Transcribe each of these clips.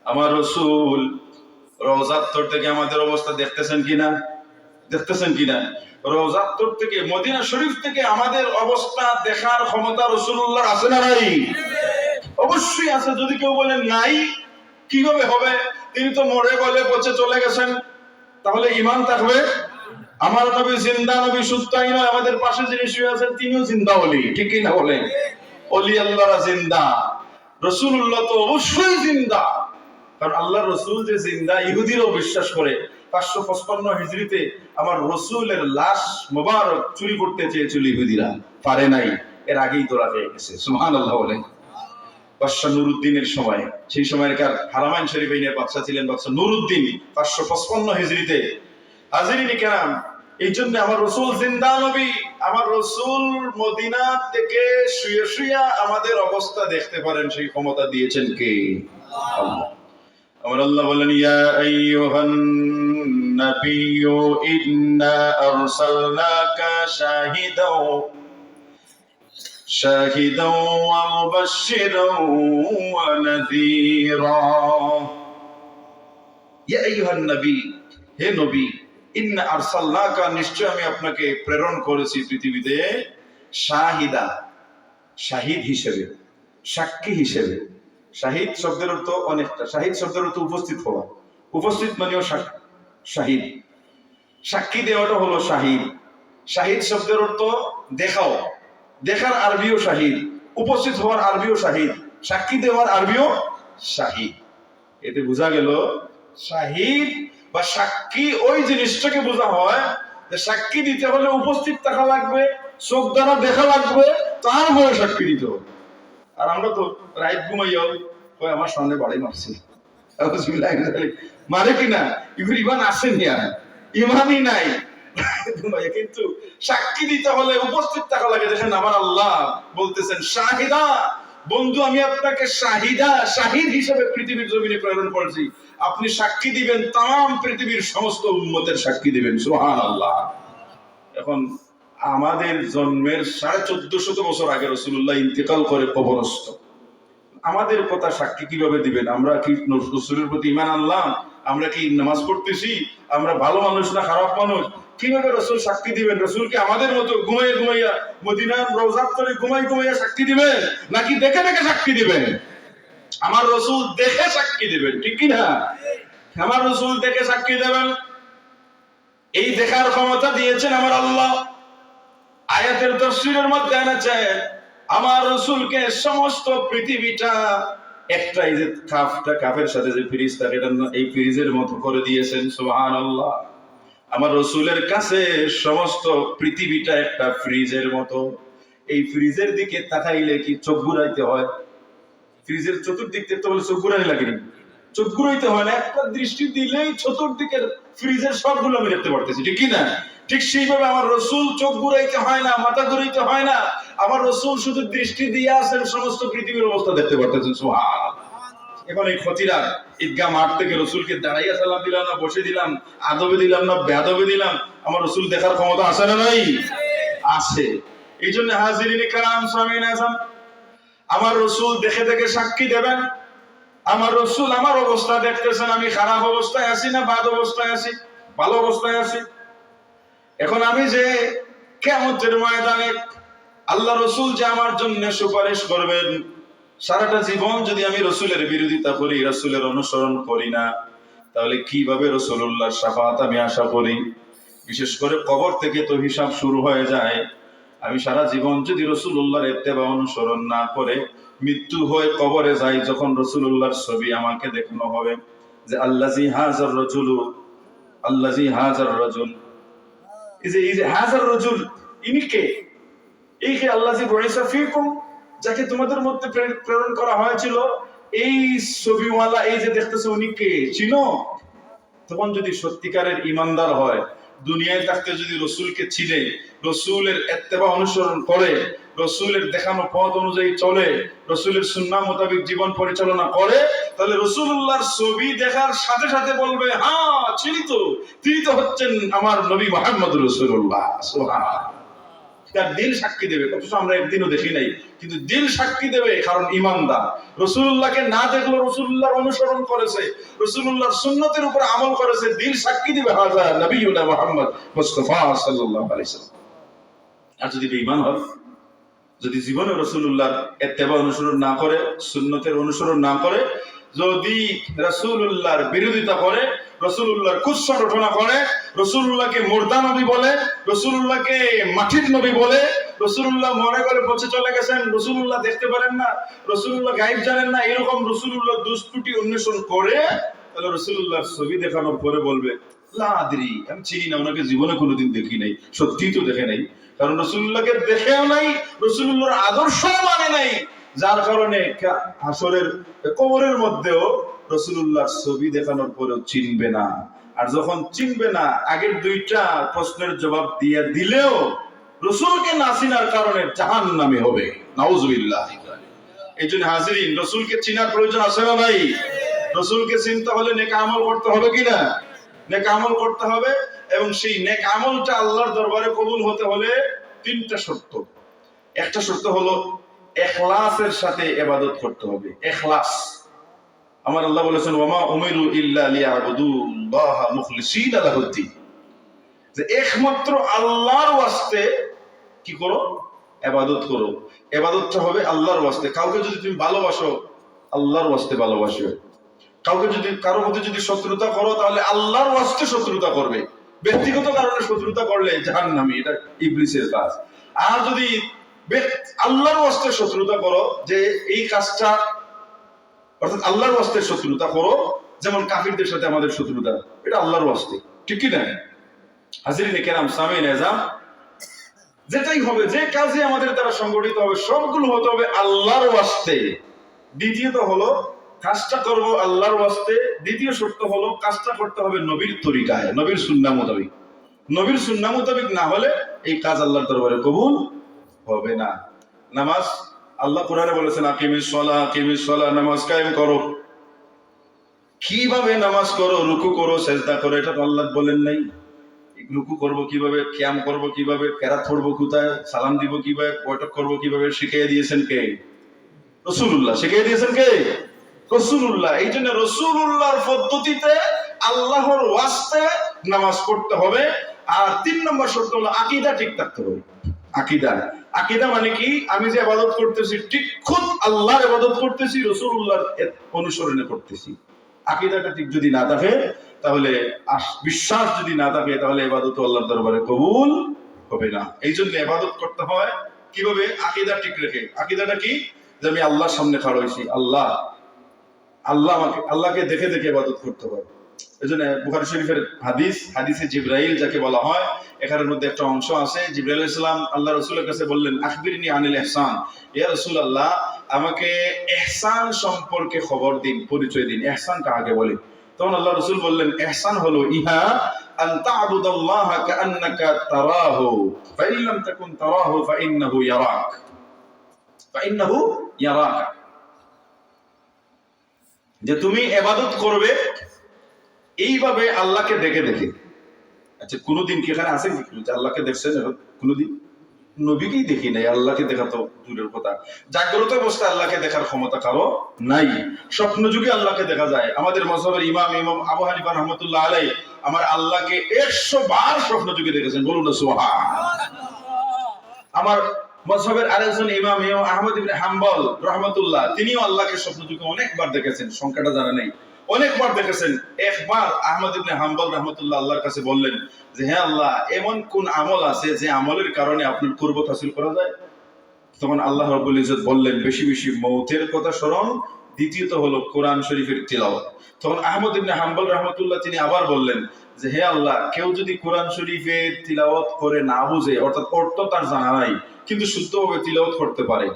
আমার রাসূল রওজাত্তর থেকে আমাদের অবস্থা দেখতেছেন কিনা রওজাত্তর থেকে মদিনা শরীফ থেকে আমাদের অবস্থা দেখার ক্ষমতা রাসূলুল্লাহর আছে না নাই? অবশ্যই আছে। যদি কেউ বলেন নাই, কিভাবে হবে? তিনি তো মরে গলে পচে চলে গেছেন, তাহলে ঈমান থাকবে? আমার নবী জিন্দা নবী, সুত্তাই নয়। আমাদের পাশে যিনি শুয়ে আছেন তিনিও জিন্দা ওলি, ঠিক কি না বলেন? ওলি আল্লাহরা জিন্দা, রাসূলুল্লাহ তো অবশ্যই জিন্দা। কারণ আল্লাহর রাসূল যে জিন্দা, ইহুদিরাও বিশ্বাস করে। 555 হিজরিতে আমার রাসূলের লাশ মোবারক চুরি করতে চেয়েছিল ইহুদিরা, পারে নাই। এর আগেই ধরা হয়ে গেছে। সুবহানাল্লাহ বলেন। বাদশা নুরউদ্দিনের সময়, সেই সময়কার হারামাইন শরীফের বাদশা ছিলেন বাদশা নুরউদ্দিন, 555 হিজরিতে। হাজিরিন কেরাম, এই জন্য আমার রাসূল জিন্দা নবী। আমার রাসূল মদিনা থেকে শুয়ে শুয়ে আমাদের অবস্থা দেখতে পারেন, সেই ক্ষমতা দিয়েছেন কে? আল্লাহ। আমার আল্লাহ বলেন, ইয়া আইয়ুহান নাবিয়্যু ইন্না আরসালনাকা শাহিদাও ওয়া মুবাশশিরাও ওয়া নাযীরা। ইয়া আইয়ুহান নবী, হে নবী, ইন্না আরসালনাকা, নিশ্চয় আমি আপনাকে প্রেরণ করেছি পৃথিবীতে শাহিদা, শাহিদ হিসেবে, সাক্ষী হিসেবে। শাহিদ শব্দের অর্থ অনেকটা। শাহিদ শব্দের অর্থ উপস্থিত হওয়া, উপস্থিত মানেও শাহিদ। সাক্ষী দেওয়াটা হলো শাহিদ। শাহিদ শব্দের অর্থ দেখাও, দেখার আরবিও শাহিদ, উপস্থিত হওয়ার আরবিও শাহিদ, সাক্ষী দেওয়ার আরবিও শাহিদ। এতে বোঝা গেল শাহিদ বা সাক্ষী ওই জিনিসটাকে বোঝা হয় যে সাক্ষী দিতে হলে উপস্থিত থাকা লাগবে, চোখ দ্বারা দেখা লাগবে, তারপরে সাক্ষী দিতে হবে। আর আমরা তো রাইট ঘুমাইও আমার সামনে বাড়ি মারছি, মারে কিনা ইমান আসেনি, আর ইমানই নাই। কিন্তু সাক্ষী দিতে হলে উপস্থিত থাকা লাগে। দেখেন আমার আল্লাহ বলতেছেন শাহিদা, বন্ধু আমি আপনাকে শাহিদা, শাহিদ হিসেবে পৃথিবীর জমিনে প্রেরণ করেছি। আপনি সাক্ষী দিবেন, তাম পৃথিবীর সমস্ত উম্মতের সাক্ষী দিবেন। সুবহানাল্লাহ। এখন আমাদের জন্মের 1450 বছর আগে রাসূলুল্লাহ ইন্তেকাল করে কবরস্থ। আমাদের কথা সাক্ষী কিভাবে দিবেন? আমরা কি রাসূলের প্রতি ঈমান আনলাম? আমরা কি নামাজ পড়তেছি? আমরা ভালো মানুষ না খারাপ মানুষ? কিভাবে রাসূল সাক্ষী দিবেন? রাসূল কি আমাদের মতো ঘুমাইয়া মদিনার রওজাত করে ঘুমাইয়া সাক্ষী দিবেন, নাকি দেখে দেখে সাক্ষী দিবেন? আমার রাসূল দেখে সাক্ষী দিবেন, ঠিক কি না? আমার রাসূল দেখে সাক্ষী দেবেন। এই দেখার ক্ষমতা দিয়েছেন আমার আল্লাহ। আয়াতের তাফসীরের মধ্যে এনেছেন আমার রাসূলকে সমস্ত পৃথিবীটা একটা, এই যে কাফের সাথে যে ফ্রিজ থাকে, এটা এই ফ্রিজের মতো করে দিয়েছেন। সুবহানাল্লাহ। আমার রাসূলের কাছে সমস্ত পৃথিবীটা একটা ফ্রিজের মতো। এই ফ্রিজের দিকে তাকাইলে কি চোখ ঘুরাইতে হয়? ফ্রিজের চতুর্দিক দেখতে বলে চোখ ঘুরাই লাগে, চোখ ঘুরাইতে হয় না। একটা দৃষ্টি দিলেই চতুর্দিকের ফ্রিজের সবগুলো আমি দেখতে পারতেছি, ঠিক কি না? ঠিক সেইভাবে আমার রাসূল চোখ ঘুরাইতে হয় না, মাথা ঘুরাইতে হয় না। আমার রাসূল শুধু দৃষ্টি দিয়ে আছেন, সমস্ত পৃথিবীর অবস্থা দেখতে পারতেছেন। সুবহানাল্লাহ। এখন এই খতিরা ঈদগাহ মাঠ থেকে রাসূলকে দাঁড়াইয়া সালাম দিলাম না বসে দিলাম, আদবে দিলাম না বেয়াদবে দিলাম, আমার রাসূল দেখার ক্ষমতা আছে না নাই? আছে। এই জন্য হাজিরিন কিরাম সামিন আযম, আমার রাসূল দেখে দেখে সাক্ষী দেবেন। আমার রাসূল আমার অবস্থা দেখতেছেন, আমি খারাপ অবস্থায় আছি না বাদ অবস্থায় আছি, ভালো অবস্থায় আছি। এখন আমি যে কিয়ামতের ময়দানে আল্লাহ রাসূল যে আমার জন্য সুপারিশ করবেন, সারাটা জীবন যদি আমি রাসূলের বিরোধিতা করি, রাসূলের অনুসরণ করি না, তাহলে কিভাবে রাসূলুল্লাহর শাফাআত আমি আশা করি? বিশেষ করে কবর থেকে তো হিসাব শুরু হয়ে যায়। আমি সারা জীবন যদি রাসূলুল্লাহর ইত্তেবা অনুসরণ না করে মৃত্যু হয়ে কবরে যাই, যখন রাসূলুল্লাহর ছবি আমাকে দেখানো হবে যে আল্লাযী হাজার রাজুলু, আল্লাযী হাজার রাজুল, এই যে হাজার রাজুল, ইনি কে? এই যে আল্লাযী বুইসা ফীকুম, যাকে তোমাদের মধ্যে প্রেরণ করা হয়েছিল, এই ছবিওয়ালা, এই যে দেখতেছো, উনি কে? চিনো? তখন যদি সত্যিকারের ঈমানদার হয়, দুনিয়ায় থাকতে যদি রাসূলকে চিনে, রাসূলের ইত্তেবা অনুসরণ করে, রাসূলের দেখানো পথ অনুযায়ী চলে, রাসূলের সুন্নাহ মোতাবেক জীবন পরিচালনা করে, তাহলে রাসূলুল্লাহর ছবি দেখার সাথে সাথে বলবে, হ্যাঁ চিনি তো, তিনি তো হচ্ছেন আমার নবী মুহাম্মদ রাসূলুল্লাহ। সুবহানাল্লাহ। তার দিল সাক্ষী দেবে, অথচ আমরা একদিনও দেখি নাই, কিন্তু দিল সাক্ষী দেবে কারণ ইমানদার। রাসূলুল্লাহকে না দেখলো, রাসূলুল্লাহর অনুসরণ করেছে, রাসূলুল্লাহর সুন্নতের উপর আমল করেছে, দিল সাক্ষী দিবে হাযা নবিয়ুনা মুহাম্মদ মুস্তাফা সাল্লাল্লাহু আলাইহি ওয়াসাল্লাম। আর যদি বেঈমান হয়, যদি জীবনে রাসূলুল্লাহর ইত্তেবা অনুসরণ না করে, সুন্নতের অনুসরণ না করে, যদি রাসূলুল্লাহর বিরোধিতা করে, রাসূলুল্লাহর কুৎসা রটনা করে, রাসূলুল্লাহকে মুর্দা নবী বলে, রাসূলুল্লাহকে মাটির নবী বলে, রাসূলুল্লাহ মনে করে পৌঁছে চলে গেছেন, রাসূলুল্লাহ দেখতে পারেন না, রাসূলুল্লাহ গায়েব জানেন না, এরকম রাসূলুল্লাহ দুষ্কৃতি অন্বেষণ করে, তাহলে রাসূলুল্লাহর ছবি দেখানোর পরে বলবে লা আদরি, আমি চিনি না, ওনাকে জীবনে কোনোদিন দেখি নাই, সত্যিই তো দেখে নাই, কারণ রাসূলুল্লাহকে দেখেও নাই, রাসূলুল্লাহর আদর্শ মানে নাই, যার কারণে হাসরের কবরের মধ্যেও রাসূলুল্লাহর ছবি দেখানোর পরেও চিনবে না। আর যখন চিনবে না, আগের দুইটা প্রশ্নের জবাব দিয়ে দিলেও রাসূলকে না চিনার কারণে জাহান্নামে হবে, নাউজুবিল্লাহ। এই জন্য হাজিরিন, রাসূলকে চিনার প্রয়োজন আছে না নাই? রাসূলকে চিনতে হলে নেক আমল করতে হবে কিনা? নেক আমল করতে হবে, এবং সেই নেক আমলটা আল্লাহর দরবারে কবুল হতে হলে তিনটা শর্ত। একটা শর্ত হলো ইখলাসের সাথে ইবাদত করতে হবে, ইখলাস। আমার আল্লাহ বলেছেন ওয়ামা উমিরু ইল্লা লিয়াবুদুল্লাহা মুখলিসিনা লাহুদ্দিন, যে একমাত্র আল্লাহর ওয়াস্তে কি করো? ইবাদত করো। ইবাদতটা হবে আল্লাহর ওয়াস্তে। কাউকে যদি তুমি ভালোবাসো, আল্লাহর ওয়াস্তে ভালোবাসো। কাউকে যদি, কারো মধ্যে যদি শত্রুতা করো, তাহলে আল্লাহর ওয়াস্তে শত্রুতা করবে। ব্যক্তিগত কারণে শত্রুতা করলে জাহান্নামী, এটা ইবলিসের কাজ। আর যদি আল্লাহর ওয়াস্তে শত্রুতা করো, যে এই কাজটা, অর্থাৎ আল্লাহর ওয়াস্তে শত্রুতা করো, যেমন কাফিরদের সাথে আমাদের শত্রুতা, এটা আল্লাহর ওয়াস্তে, ঠিক কি না? হাজিরিনে কেরাম, সামিন এজাম, যেটাই হবে, যে কাজে আমাদের দ্বারা সংগঠিত হবে, সবগুলো হতে হবে আল্লাহর ওয়াস্তে। দ্বিতীয়ত হলো কাজটা করব আল্লাহর ওয়াস্তে। দ্বিতীয় শর্ত হলো কাজটা করতে হবে নবীর তরিকায়, নবীর সুন্নাহ মোতাবেক। নবীর সুন্নাহ মোতাবেক না হলে এই কাজ আল্লাহর দরবারে কবুল হবে না। নামাজ, আল্লাহ কোরআনে বলেছেন আকিমিস সালাহ, নামাজ কায়েম করো। কিভাবে নামাজ করো? রুকু করো, সেজদা করো, এটা তো আল্লাহ বলেন নাই। রুকু করবো কিভাবে, কিয়াম করবো কিভাবে, কেরাত পড়বো কোথায়, সালাম দিব কিভাবে, বৈঠক করবো কিভাবে, শিখিয়ে দিয়েছেন কে? রাসূলুল্লাহ। শিখিয়ে দিয়েছেন কে? রাসূলুল্লাহ। এই জন্য রাসূলুল্লাহর পদ্ধতিতে আল্লাহর ওয়াস্তে নামাজ পড়তে হবে। আর 3 নম্বর শর্ত হলো আকীদা ঠিক থাকতে হবে। আকীদা, আকীদা মানে কি? আমি যে ইবাদত করতেছি ঠিক খুদ আল্লাহর ইবাদত করতেছি, রাসূলুল্লাহর অনুসরণে করতেছি। আকীদাটা ঠিক যদি না থাকে, তাহলে বিশ্বাস যদি না থাকে, তাহলে ইবাদত আল্লাহর দরবারে কবুল হবে না। এই জন্য ইবাদত করতে হয় কিভাবে? আকীদা ঠিক রেখে। আকীদাটা কি? যে আমি আল্লাহর সামনে খাড়া হইছি, আল্লাহকে দেখে দেখে ইবাদত করতে হয়। এজন্য বুখারী শরীফের হাদিসে জিবরাইল যাকে বলা হয়, এখানের মধ্যে একটা অংশ আছে, জিবরাইল আলাইহিস সালাম আল্লাহ রাসূলের কাছে বললেন আখবিরনি আনিল ইহসান, ইয়া রাসূলুল্লাহ আমাকে ইহসান সম্পর্কে খবর দিন, পরিচয় দিন, ইহসান কাকে বলে? তখন আল্লাহ রাসূল বললেন ইহসান হলো ইহা আন তা'বুদাল্লাহা কাআন্নাকা তারাহু ফাইন লাম তাকুন তারাহু ফাইন্নাহু ইয়ারাক, যে তুমি ইবাদত করবে এইভাবে আল্লাহকে দেখে দেখে। আচ্ছা, কোনদিন কি এখানে আছে কি আল্লাহকে দেখছেন? কোনদিন নবীকেই দেখি নাই, আল্লাহকে দেখা তো দূরের কথা। জাগ্রত অবস্থায় আল্লাহকে দেখার ক্ষমতা কারো নাই। স্বপ্ন যুগে আল্লাহকে দেখা যায়। আমাদের মাযহাবের ইমাম আবু হানিফা রাহমাতুল্লাহ আলাইহি আমার আল্লাহকে 100 বার স্বপ্ন যুগে দেখেছেন, বলুন না সুবহানাল্লাহ। আমার মাযহাবের আরেকজন ইমাম আহমদ ইবনে হাম্বল রাহমাতুল্লাহ, তিনিও আল্লাহকে স্বপ্ন যুগে অনেকবার দেখেছেন, সংখ্যাটা জানা নেই, অনেকবার দেখেছেন। একবার আহমদ ইবনে হাম্বল রাহমাতুল্লাহ আল্লাহর কাছে বললেন যে হে আল্লাহ, এমন কোন আমল আছে যে আমলের কারণে আপনার কুরবত হাসিল করা যায়? তখন আল্লাহ রাব্বুল ইজ্জত বললেন বেশি বেশি মৌতের কথা স্মরণ, দ্বিতীয়ত হলো কোরআন শরীফের তিলাওয়াত। তখন আহমদ ইবনে হাম্বল রাহমাতুল্লাহ তিনি আবার বললেন যে হে আল্লাহ, কেউ যদি কোরআন শরীফের তিলাওয়াত করে না বুঝে, অর্থাৎ অর্থ তার জানা নাই কিন্তু শুদ্ধভাবে তিলাওয়াত করতে পারে,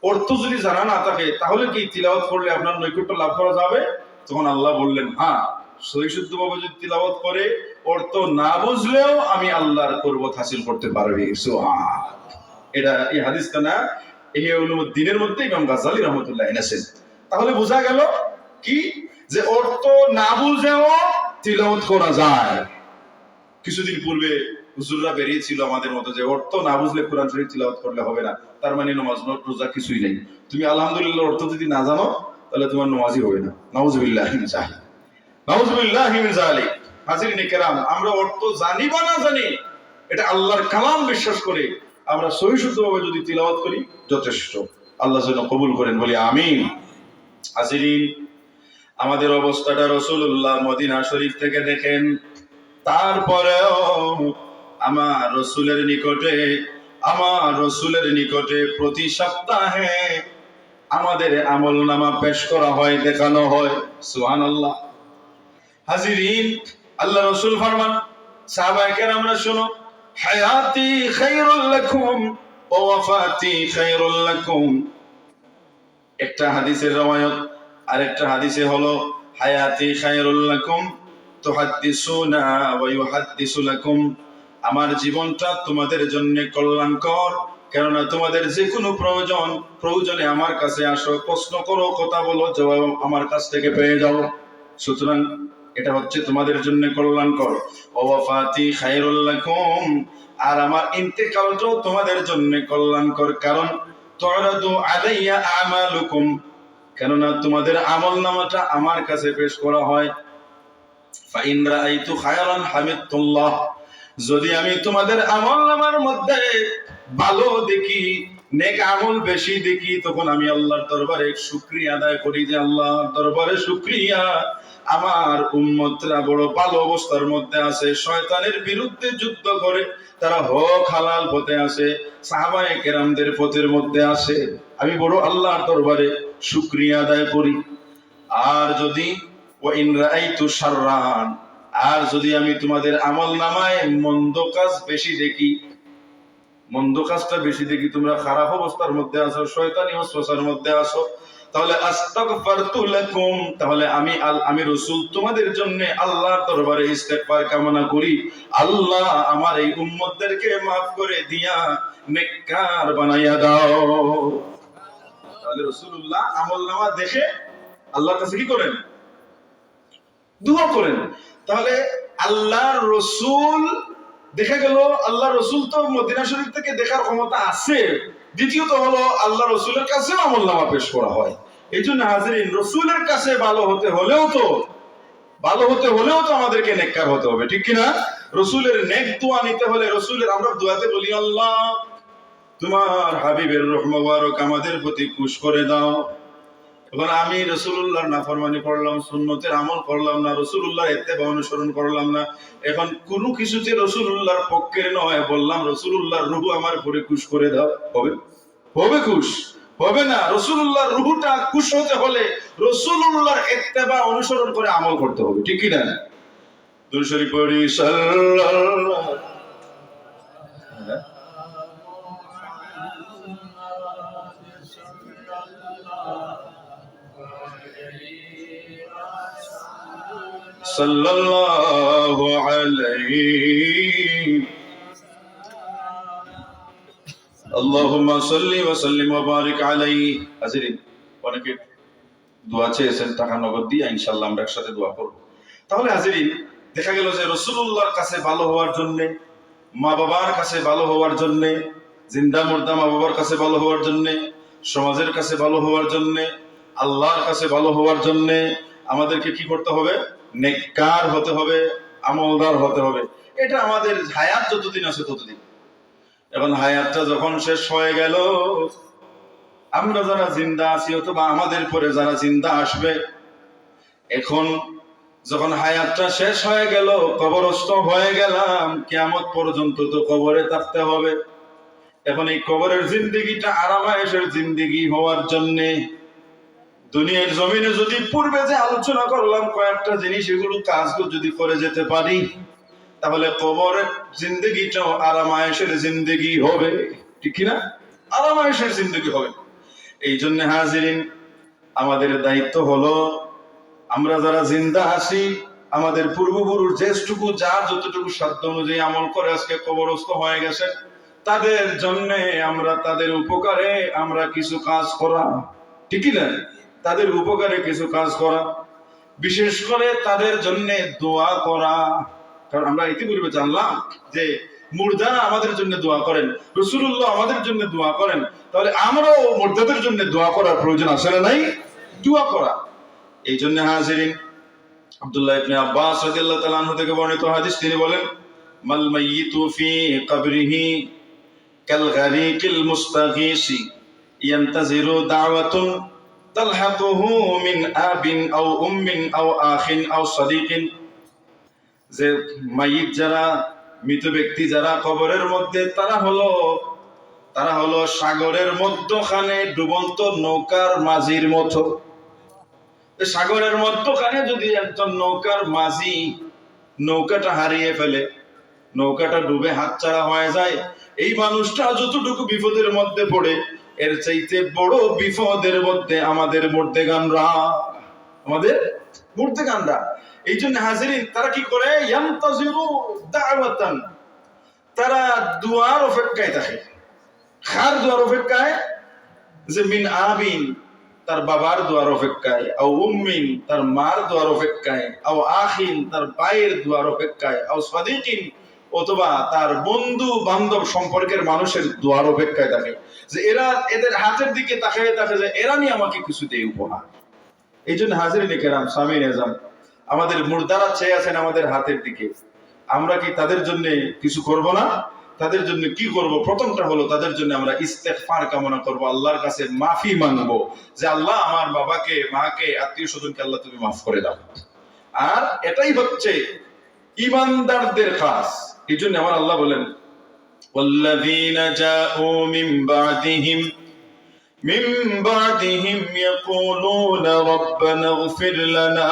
অর্থ যদি জানা না থাকে, তাহলে কি তিলাওয়াত করলে আপনার নৈকট্য লাভ করা যাবে? তখন আল্লাহ বললেন হ্যাঁ, সহি শুদ্ধভাবে যদি তিলাওয়াত করে, অর্থ না বুঝলেও আমি আল্লাহর কুরবত হাসিল করতে পারবে। সুবহান। এটা এই হাদিসটা না ইহয়া উলুমুদ্দিনের মধ্যে ইমাম গাজ্জালী রাহমাতুল্লাহ এনেছেন। তাহলে বোঝা গেল কি, যে অর্থ না বুঝেও তিলাওয়াত করা যায়। কিছুদিন পূর্বে হুজুররা বেরিয়েছিল আমাদের মতো যে অর্থ না বুঝলে কোরআন শরীফ তিলাওয়াত করলে হবে না, তার মানে নামাজ রোজা কিছুই নেই। তুমি আলহামদুলিল্লাহ অর্থ যদি না জানো তাহলে তোমার নামাজই হবে না। নাউজুবিল্লাহি মিন যালিক, নাউজুবিল্লাহি মিন যালিক। হাজিরিনে কেরাম, আমরা অর্থ জানি বা না জানি, এটা আল্লাহর কালাম বিশ্বাস করে আমরা সহিষ্ণুভাবে যদি তিলাওয়াত করি যথেষ্ট। আল্লাহ যেন কবুল করেন, বলি আমিন। হাজিরিন, আমাদের অবস্থাটা রাসূলুল্লাহ মদিনা শরীফ থেকে দেখেন। তারপরেও আমার রসুলের নিকটে প্রতি সপ্তাহে আমাদের আমল নামা পেশ করা হয়, দেখানো হয়। সুবহানাল্লাহ। হাজিরিন, আল্লাহ রসুল ফরমান, সাহাবায়ে কেরামরা শোনো, হায়াতি খায়রুল লাকুম ওয়া ওয়াফাতি খায়রুল লাকুম। একটা হাদিসের রওয়ায়াত, আরেকটা হাদিসে হলো হায়াতি খায়রুল লাকুম তুহাদ্দিসুনা ওয়া ইউহাদ্দিসু লাকুম। আমার জীবনটা তোমাদের জন্য কল্যাণকর, কেননা তোমাদের যে কোনো প্রয়োজনে আমার কাছে আসো, প্রশ্ন করো, কথা বলো, জবাব আমার কাছ থেকে পেয়ে যাও। সুতরাং এটা হচ্ছে তোমাদের জন্য কল্যাণকর। ওয়াফাতি খায়রুল লাকুম, আর আমার ইন্তেকালটাও তোমাদের জন্য কল্যাণকর, কারণ তুরাদু আলাইয়া আমালুকুম, কেননা তোমাদের আমলনামাটা আমার কাছে পেশ করা হয়। ফাইন রাআইতু খায়রান হামিদতুল্লাহ, যদি আমি তোমাদের আমলনামার মধ্যে ভালো দেখি, নেক আমল বেশি দেখি, তখন আমি আল্লাহর দরবারে শুকরিয়া আদায় করি যে আল্লাহর দরবারে শুকরিয়া, আমার উম্মতরা বড় ভালো অবস্থার মধ্যে আছে, শয়তানের বিরুদ্ধে যুদ্ধ করে তারা হক হালাল পথে আসে, সাহাবায়ে কেরামদের পথের মধ্যে আসে, আমি বড় আল্লাহর দরবারে শুকরিয়া আদায় করি। আর যদি ওয়াইন রাআইতু শাররান, আর যদি আমি তোমাদের আমলনামায় মন্দ কাজ বেশি দেখি, মন্দ কাজটা বেশি দেখি, তোমরা খারাপ অবস্থার মধ্যে আছো, শয়তানি ওয়াসওয়াসার মধ্যে আছো, তাহলে আস্তাগফারতু লাকুম, তাহলে আমি রাসূল তোমাদের জন্য আল্লাহর দরবারে ইস্তেগফার কামনা করি, আল্লাহ আমার এই উম্মতদেরকে maaf করে দিয়া নেককার বানাইয়া দাও। তাহলে রাসূলুল্লাহ আমলনামা দেখে আল্লাহর কাছে কি করেন? দোয়া করেন। তাহলে আল্লাহর রাসূল দেখা গেল, আল্লাহ রসুল তো মদিনা শরীফ থেকে দেখার ক্ষমতা আছে। দ্বিতীয়ত হলো আল্লাহ রসুলের কাছে আমলনামা পেশ করা হয়। এই জন্য হাজিরিন, রসুলের কাছে ভালো হতে হলেও তো আমাদেরকে নেককার হতে হবে, ঠিক কিনা? রসুলের নেক দোয়া নিতে হলে রসুলের, আমরা দোয়াতে বলি আল্লাহ তোমার হাবিবের রূহ মুবারক আমাদের প্রতি খুশ করে দাও। এবার আমি রাসূলুল্লাহর নাফরমানি করলাম, সুন্নতের আমল করলাম না, রাসূলুল্লাহর ইত্তেবা অনুসরণ করলাম না, এখন কোন কিছুতে রাসূলুল্লাহর পক্ষের নয়, বললাম রাসূলুল্লাহর রূহ আমার উপরে খুশ করে দাও, হবে খুশ? হবে না। রাসূলুল্লাহর রূহটা খুশ হতে হলে রাসূলুল্লাহর ইত্তেবা অনুসরণ করে আমল করতে হবে, ঠিক কি না? দুরূদ শরীফ পড়ি, সাল্লাল্লাহু সাল্লাল্লাহু আলাইহি আল্লাহুম্মা সাল্লি ওয়া সাল্লিম ওয়া বারিক আলাইহি। হাজিরিন, অনেকে দোয়া চেয়েছেন, টাকা নগদ দিয়ে ইনশাআল্লাহ আমরা একসাথে দোয়া করব। তাহলে হাজিরিন, দেখা গেল যে রাসূলুল্লাহর কাছে ভালো হওয়ার জন্য, মা বাবার কাছে ভালো হওয়ার জন্য, জিন্দা মুর্দা মা বাবার কাছে ভালো হওয়ার জন্য, সমাজের কাছে ভালো হওয়ার জন্য, আল্লাহর কাছে ভালো হওয়ার জন্য আমাদেরকে কি করতে হবে? নেককার হতে হবে, আমলদার হতে হবে। এটা আমাদের হায়াত যতদিন আছে ততদিন। এখন হায়াতটা যখন শেষ হয়ে গেল, আমরা যারা জিন্দা আছি অথবা আমাদের পরে যারা জিন্দা আসবে, এখন যখন হায়াতটা শেষ হয়ে গেল, কবরস্থ হয়ে গেলাম, কিয়ামত পর্যন্ত তো কবরে থাকতে হবে। এখন এই কবরের জিন্দেগিটা আরামায়েশের জিন্দেগি হওয়ার জন্য দুনিয়ার জমিনে যদি পূর্বে যে আলোচনা করলাম কয়েকটা জিনিস, এগুলো কাজগুলো যদি করে যেতে পারি, তাহলে কবরের জিন্দেগিটাও আরামায়েশের জিন্দেগি হবে, ঠিক কিনা? আরামায়েশের জিন্দেগি হবে। এই জন্য হাজিরিন, আমাদের দায়িত্ব হলো, আমরা যারা জিন্দা আছি, আমাদের পূর্বপুরুষ যেটুকু যার যতটুকু সাধ্য অনুযায়ী আমল করে আজকে কবরস্থ হয়ে গেছে, তাদের জন্য আমরা তাদের উপকারে আমরা কিছু কাজ করা, ঠিক না? তাদের উপকারে কিছু কাজ করা, বিশেষ করে তাদের জন্য দোয়া করা। কারণ আমরা ইতিপূর্বে জানলাম যে মুর্দারা আমাদের জন্য দোয়া করেন, রাসূলুল্লাহ আমাদের জন্য দোয়া করেন, তাহলে আমরাও মুর্দাদের জন্য দোয়া করার প্রয়োজন আছে না নাই? দোয়া করা। এই জন্য হাজিরিন, আব্দুল্লাহ ইবনে আব্বাস রাদিয়াল্লাহু তাআলা আনহু থেকে বর্ণিত হাদিস, তিনি বলেন, মাল মাইয়িতু ফি কবরিহি কাল গারিকিল মুস্তাগীসি ইয়ান্তাজিরু দাওয়াতুন তালহাকুহু মিন আবিন আও উম্মিন আও আখিন আও সাদিকিন। যে মাইয়িত যারা, মৃত ব্যক্তি যারা কবরের মধ্যে, তারা হলো সাগরের মধ্যখানে ডুবন্ত নৌকার মাঝির মতো। সাগরের মধ্যখানে যদি একজন নৌকার মাঝি নৌকাটা হারিয়ে ফেলে, নৌকাটা ডুবে হাতছাড়া হয়ে যায়, এই মানুষটা যতটুকু বিপদের মধ্যে পড়ে, এর চাইতে বড় বিপদের মধ্যে আমাদের মুর্দেগানরা। এই জন্য হাজিরিন, তারা কি করে? ইয়ান্তাজিরু দাওয়াতান, তারা দুয়ার অপেক্ষায় থাকে। কার দুয়ার অপেক্ষায়? যে মিন আবিন, তার বাবার দুয়ার অপেক্ষায়, আও উম্মিন, তার মার দুয়ার অপেক্ষায়, আও আখিন, তার ভাইয়ের দুয়ার অপেক্ষায়, আও সাদিকিন, অথবা তার বন্ধু বান্ধব সম্পর্কের মানুষের দুয়ার অপেক্ষায় থাকে, যে এরা এদের হাতের দিকে তাকিয়ে থাকে যে এরা নিয়ে আমাকে কিছু দেয় উপহার। এই জন্য হাজিরিন কেরাম, সামিন আজম, আমাদের মুর্দারা চেয়ে আছেন আমাদের হাতের দিকে। আমরা কি তাদের জন্য কিছু করব না? তাদের জন্য কি করব? প্রথমটা হলো তাদের জন্য আমরা ইস্তেগফার কামনা করব, আল্লাহর কাছে মাফি মাঙ্গবো, যে আল্লাহ আমার বাবাকে, মাকে, আত্মীয় স্বজনকে আল্লাহ তুমি মাফ করে দাও। আর এটাই হচ্ছে ঈমানদারদের কাজ। এই জন্য আমার আল্লাহ বলেন, ওয়াল্লাযীনা জাউ মিন বাদিহিম ইয়াকুলুনা রাব্বানা ইগফির লানা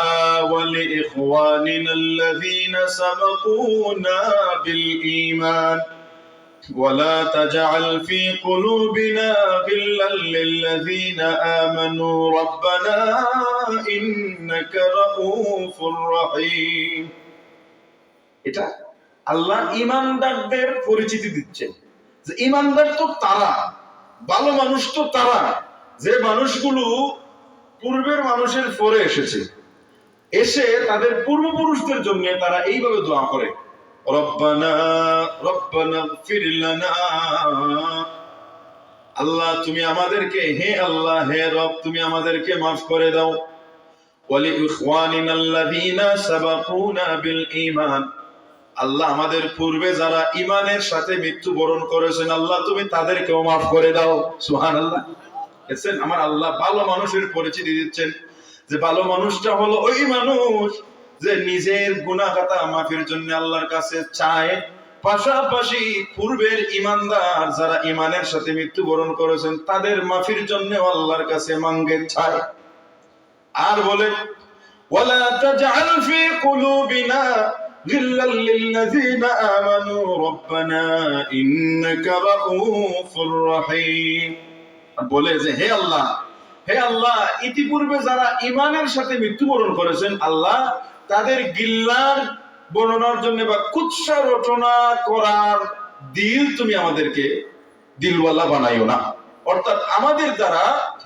ওয়া লিইখওয়ানিনা আল্লাযীনা সাবাকুনা বিল ঈমান ولا تجعل في قلوبنا غلا للذين آمنوا ربنا إنك رؤوف رحيم। এটা আল্লাহ ঈমানদারদের পরিচিতি দিচ্ছেন, যে ঈমানদার তো তারা, ভালো মানুষ তো তারা, যে মানুষগুলো পূর্বের মানুষের পরে এসে তাদের পূর্বপুরুষদের জন্য তারা এইভাবে দোয়া করে, রব্বানা ইগফির লানা, আল্লাহ তুমি আমাদেরকে, হে আল্লাহ, হে রব, তুমি আমাদেরকে মাফ করে দাও, ওয়া লিইখওয়ানিনা আল্লাযীনা সাবাকুনা বিল ঈমান, আল্লাহ আমাদের পূর্বে যারা ঈমানের সাথে মৃত্যুবরণ করেছেন, আল্লাহ তুমি তাদেরকেও মাফ করে দাও। সুবহানাল্লাহ। দেখছেন, আমার আল্লাহ ভালো মানুষের পরিচিতি দিচ্ছেন, যে ভালো মানুষটা হলো ওই মানুষ যে নিজের গুনাহ খাতা মাফির জন্য আল্লাহর কাছে চায়, পাশাপাশি পূর্বের ঈমানদার যারা ঈমানের সাথে মৃত্যুবরণ করেছেন তাদের মাফির জন্য আল্লাহর কাছে মাঙ্গে চায়। আর বলে, ওয়ালা তাজআল ফি কুলুবিনা গিল্লাল লিল্লাযীনা আমানু রব্বানা ইন্নাকা রাউফুর রহিম। বলে যে হে আল্লাহ, ইতিপূর্বে যারা ঈমানের সাথে মৃত্যুবরণ করেছেন, আল্লাহ তাদের গিল্লার বর্ণনার জন্য বা কুৎসা রটনা করার দিল তুমি আমাদেরকে দিলওয়ালা বানাইও না। অর্থাৎ আমাদের দ্বারা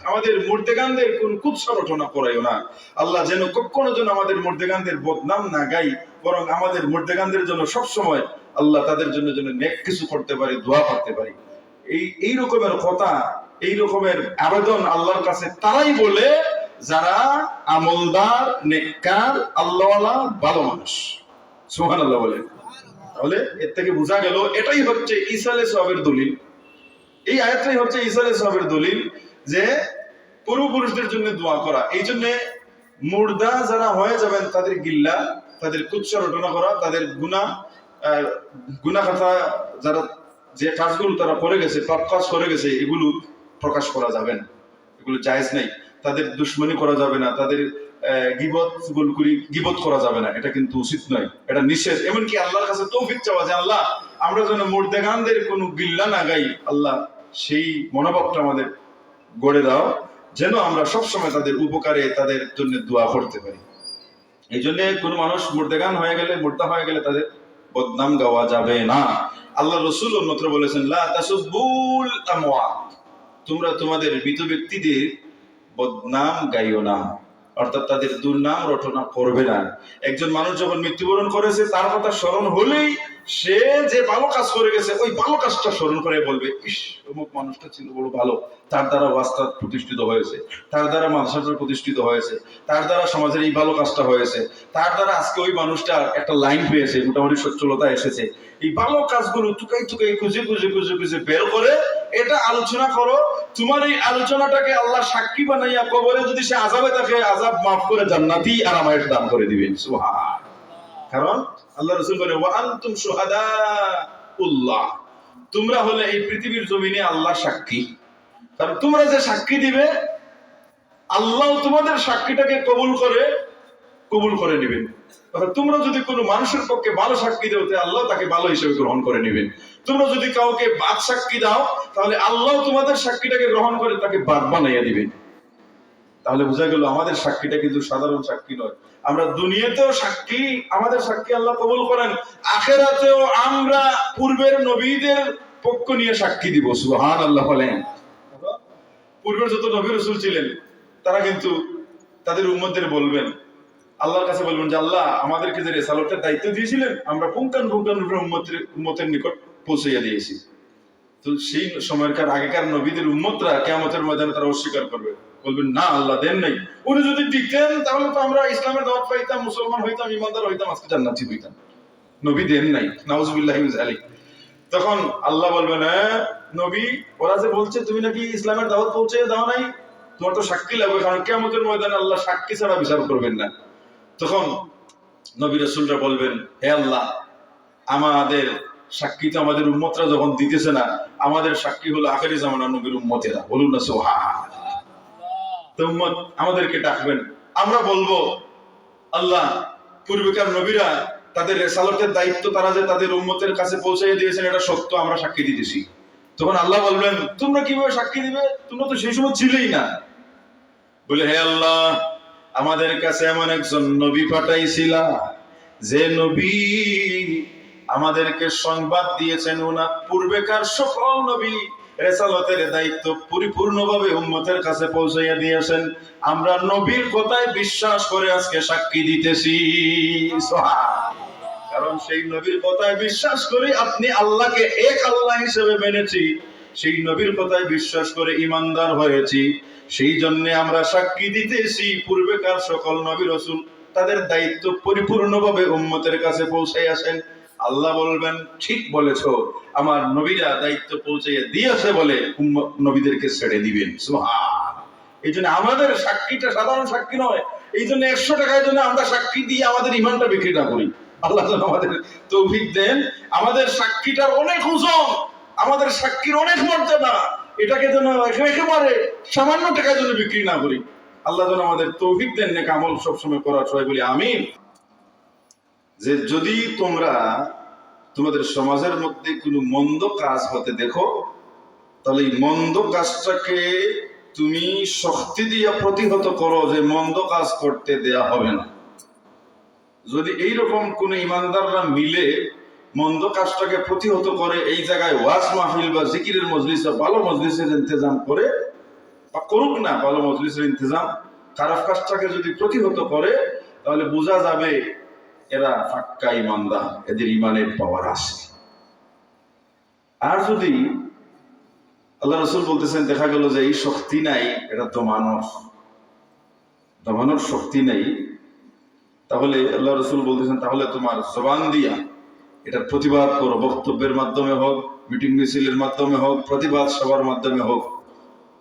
আমাদের মুর্দেগানদের কোন কুৎসা রটনা করাইও না। আল্লাহ যেন কখনো যেন আমাদের মুর্দেগানদের বদনাম না গাই, বরং আমাদের মুর্দেগানদের জন্য সবসময় আল্লাহ তাদের জন্য যেন নেক কিছু করতে পারি, দোয়া করতে পারি। এই রকমের কথা, এই রকমের আবেদন আল্লাহর কাছে তারাই বলে যারা আমলদার, নেককার, আল্লাহওয়ালা, ভালো মানুষ। সুবহানাল্লাহ বলে। তাহলে এর থেকে বোঝা গেল এটাই হচ্ছে ইসালে সওয়াবের দলিল। এই আয়াতটাই হচ্ছে ইসালে সওয়াবের দলিল, যে পূর্বপুরুষদের জন্য দোয়া করা। এই জন্য মুর্দা যারা হয়ে যাবেন তাদের গিল্লা, তাদের কুৎসা রটনা করা, তাদের গুনাহ খাতা, যারা যে কাজগুলো তারা করে গেছে, পাপ কাজ করে গেছে, এগুলো প্রকাশ করা যাবে না, এগুলো জায়েজ নাই। তাদের দুশমনি করা যাবে না, তাদের গীবত করা যাবে না, এটা কিন্তু উচিত নয়, এটা নিষেধ। এমনকি আল্লাহর কাছে তৌফিক চাওয়া, যে আল্লাহ আমরা যেন মুর্দেগানদের কোনো গিল্লা না গাই, আল্লাহ সেই মনোভাবটা আমাদের গড়ে দাও, যেন আমরা সবসময় তাদের উপকারে, তাদের জন্য দোয়া করতে পারি। এই জন্য কোন মানুষ মুর্দেগান হয়ে গেলে, মুর্দা হয়ে গেলে তাদের বদনাম গাওয়া যাবে না। আল্লাহ রাসূল অন্যত্র বলেছেন, লা তাসুবুল আমওয়াত, তোমরা তোমাদের মৃত ব্যক্তিদের বদনাম গাইও না। অর্থাৎ তাদের দুর্নাম রটনা করবে না। একজন মানুষ যখন মৃত্যুবরণ করেছে তার কথা স্মরণ হলেই সে যে ভালো কাজ করে গেছে ওই ভালো কাজটা স্মরণ করে বলবে, ইস অমুক মানুষটা ছিল বড় ভালো, তার দ্বারা ওয়াজটা প্রতিষ্ঠিত হয়েছে, তার দ্বারা মাদ্রাসাটা প্রতিষ্ঠিত হয়েছে, তার দ্বারা সমাজের এই ভালো কাজটা হয়েছে, তার দ্বারা আজকে ওই মানুষটা একটা লাইন পেয়েছে, মোটামুটি সচ্ছলতা এসেছে। এই ভালো কাজগুলো টুকাই টুকাই খুঁজে খুঁজে খুঁজে খুঁজে বের করে এটা আলোচনা করো। তোমার এই আলোচনাটাকে আল্লাহ সাক্ষী বানাইয়া কবরে যদি সে আযাবে থাকে আযাব মাফ করে জান্নাতি আরামায়েশ দান করে দিবেন। সুবহান। কারণ আল্লাহ রাসূল বলে ওয়া আনতুম শুহাদাউল্লাহ, তোমরা হলে এই পৃথিবীর জমিনে আল্লাহর সাক্ষী। কারণ তোমরা যে সাক্ষী দিবে আল্লাহ তোমাদের সাক্ষীটাকে কবুল করে নেবেন। তোমরা যদি কোনো মানুষের পক্ষে ভালো সাক্ষী দাও তাহলে আল্লাহ তাকে ভালো হিসেবে গ্রহণ করে নেবেন। তোমরা যদি কাউকে বাদ সাক্ষী দাও তাহলে আল্লাহ তোমাদের সাক্ষীটাকে গ্রহণ করে তাকে বাদ বানাইয়া দিবেন। তাহলে বোঝা গেল আমাদের সাক্ষীটা কিন্তু সাধারণ সাক্ষী নয়। আমরা দুনিয়াতেও সাক্ষী, আমাদের সাক্ষী আল্লাহ কবুল করেন, আখিরাতেও আমরা পূর্বের নবীদের পক্ষ নিয়ে সাক্ষী দিব। সুবহানাল্লাহ বলেন। পূর্বের যত নবী রাসূল ছিলেন তারা কিন্তু তাদের উম্মতদের বলবেন, আল্লাহর কাছে বলবেন যে আল্লাহ আমাদেরকে যে রিসালাতের দায়িত্ব দিয়েছিলেন আমরা পুঙ্খানুপুঙ্খানুরূপে উম্মতের নিকট পৌঁছাইয়া দিয়েছি। তো সেই সময়কার আগেকার নবীদের উম্মতরা কিয়ামতের ময়দানে তারা অস্বীকার করবে, বলবেন না আল্লাহ দেন নাই, উনি যদি দিতেন তাহলে তো আমরা ইসলামের দাওয়াত পাইতাম, মুসলমান হইতাম, ঈমানদার হইতাম, আজকে জান্নাতি হইতাম। নবী দেন নাই, নাউজুবিল্লাহি মিন যালিক। তখন আল্লাহ বলবেন, হ্যাঁ নবী ওরা যে বলছে তুমি নাকি ইসলামের দাওয়াত পৌঁছে দাও নাই, তোমার তো সাক্ষী লাগবে, কারণ কিয়ামতের ময়দানে আল্লাহ সাক্ষী ছাড়া বিচার করবেন না। তখন নবী রাসূলরা বলবেন, হে আল্লাহ আমাদের সাক্ষী তো আমাদের উম্মতরা যখন দিতেছে না, আমাদের সাক্ষী হলো আখিরি জামানার নবীর উম্মতেরা, বলুন না সুবহানাল্লাহ। তো উম্মত আমাদেরকে ডাকবেন, আমরা বলবো আল্লাহ পূর্বেকার নবীরা তাদের রিসালাতের দায়িত্ব তারা যে তাদের উম্মতের কাছে পৌঁছাইয়ে দিয়েছেন এটা সত্য, আমরা সাক্ষী দিতেছি। তখন আল্লাহ বলবেন তোমরা কিভাবে সাক্ষী দিবে, তোমরা তো সেই সময় ছিলেই না। বলে হে আল্লাহ আমাদের কাছে এমন একজন নবী পাঠাইছিলা যে নবী আমাদেরকে সংবাদ দিয়েছেন ওনার পূর্বেকার সকল নবী রিসালাতের দায়িত্ব পরিপূর্ণভাবে উম্মতের কাছে পৌঁছাইয়া দিয়েছেন, আমরা নবীর কথায় বিশ্বাস করে আজকে সাক্ষী দিতেছি। কারণ সেই নবীর কথায় বিশ্বাস করে আপনি আল্লাহকে এক আল্লাহ হিসেবে মেনেছি, সেই নবীর কথায় বিশ্বাস করে ঈমানদার হয়েছি, সেই জন্য আমরা সাক্ষী দিতেছি পূর্বেকার সকল নবী রাসূল তাদের দায়িত্ব পরিপূর্ণভাবে উম্মতের কাছে পৌঁছাইয়াছেন। আল্লাহ বলবেন ঠিক বলেছো, আমার নবীরা দায়িত্ব পৌঁছাইয়া দিয়েছে বলে উম্মত নবীদেরকে ছেড়ে দিবেন। সুবহান। এই জন্য আমাদের সাক্ষীটা সাধারণ সাক্ষী নয়, এই জন্য 100 টাকার জন্য আমরা সাক্ষী দিয়ে আমাদের ঈমানটা বিক্রি না করি। আল্লাহ যেন আমাদের তৌফিক দেন, আমাদের সাক্ষীটার অনেক ওজন, আমাদের সাক্ষীর অনেক মর্যাদা, এটাকে যেন একেবারে সামান্য টাকার জন্য বিক্রি না করি। আল্লাহ যেন আমাদের তৌফিক দেন নেক আমল সবসময় করার, সবাই বলি আমিন। যে যদি তোমরা তোমাদের সমাজের মধ্যে কোনো মন্দ কাজ হতে দেখো তাহলে এই মন্দ কাজটাকে তুমি শক্তি দিয়ে প্রতিহত করো যে মন্দ কাজ করতে দেয়া হবে না। যদি এইরকম কোন ইমানদাররা মিলে মন্দ কাজটাকে প্রতিহত করে, এই জায়গায় ওয়াজ মাহফিল বা জিকিরের মজলিস বা ভালো মজলিসের ইন্তজাম করে বা করুক না, ভালো মজলিসের ইন্তজাম খারাপ কাজটাকে যদি প্রতিহত করে তাহলে বোঝা যাবে এরা পাক্কা ইমানদার, এদের ইমানের পাওয়ার আছে। আর যদি আল্লাহ রাসূল বলতেছেন দেখা গেল যে এই শক্তি নাই, এটা দমানোর শক্তি নাই, তাহলে আল্লাহ রাসূল বলতেছেন তাহলে তোমার জবান দিয়া এটার প্রতিবাদ করো, বক্তব্যের মাধ্যমে হোক, মিটিং মিছিলের মাধ্যমে হোক, প্রতিবাদ সভার মাধ্যমে হোক,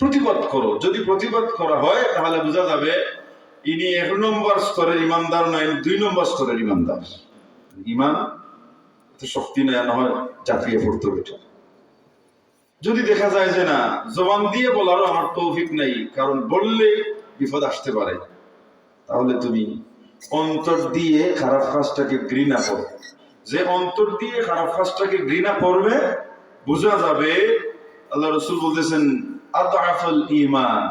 প্রতিবাদ করো। যদি প্রতিবাদ করা হয় তাহলে বোঝা যাবে ইনি 1 নম্বর স্তরের ইমানদার নয়, 2 নম্বর স্তরের ইমানদার। ইমান শক্তি নেই, না হয় চাপিয়ে পড়তে হবে। যদি দেখা যায় যে না জবান দিয়ে বলারও আমার তৌফিক নেই, কারণ বললে বিপদ আসতে পারে, তাহলে তুমি অন্তর দিয়ে খারাপ কাজটাকে ঘৃণা করো। যে অন্তর দিয়ে খারাপ কাজটাকে ঘৃণা করবে বোঝা যাবে, আল্লাহ রাসূল বলতেছেন আদআফুল ঈমান,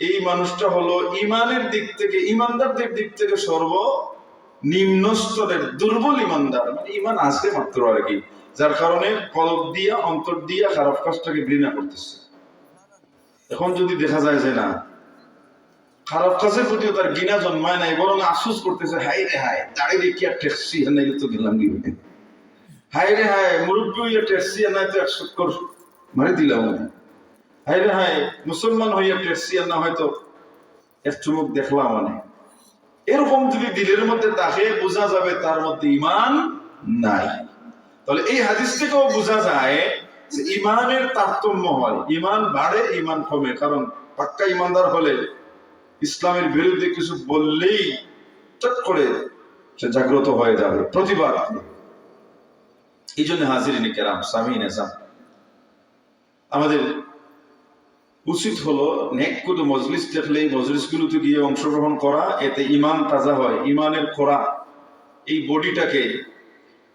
এই মানুষটা হলো ইমানের দিক থেকে, ইমানদারদের দিক থেকে সর্বনিম্ন স্তরের দুর্বল ইমানদার, মানে ইমান আছে মাত্র আর কি, যার কারণে কলব দিয়া অন্তর দিয়া খারাপ কাজটাকে ঘৃণা করতেছে। এখন যদি দেখা যায় যে না খারাপ কাজের প্রতিও তার ঘৃণা জন্মায় নাই, বরং আফসোস করতেছে, হাই রে হাই দাঁড়িয়ে রেখে আর টেক্সি নাই তো গেলাম কি, হাই রে হাই মুরব্বী হইয়া টেক্সি নাই তো 100 কর মারি দিলাম, হাই রে হাই মুসলমান হইয়া টেক্সি না হয়তো এক চুমুক দেখলাম মানে। এরকম যদি দিলের মধ্যে তাকে বোঝা যাবে তার মধ্যে ঈমান নাই। তাহলে এই হাদিস থেকেও বোঝা যায় যে ঈমানের তারতম্য হয়, ঈমান বাড়ে ঈমান কমে। কারণ পাক্কা ঈমানদার হলে ইসলামের বিরুদ্ধে কিছু বললেই চট করে সে জাগ্রত হয়ে যাবে, প্রতিবাদ। এই জন্য হাজিরিন কেরাম সামিন এসাম, আমাদের উচিত হলো নেক কোনো মজলিস দেখলে মজলিসগুলোতে গিয়ে অংশগ্রহণ করা, এতে ঈমান তাজা হয়। ঈমানের খোরাক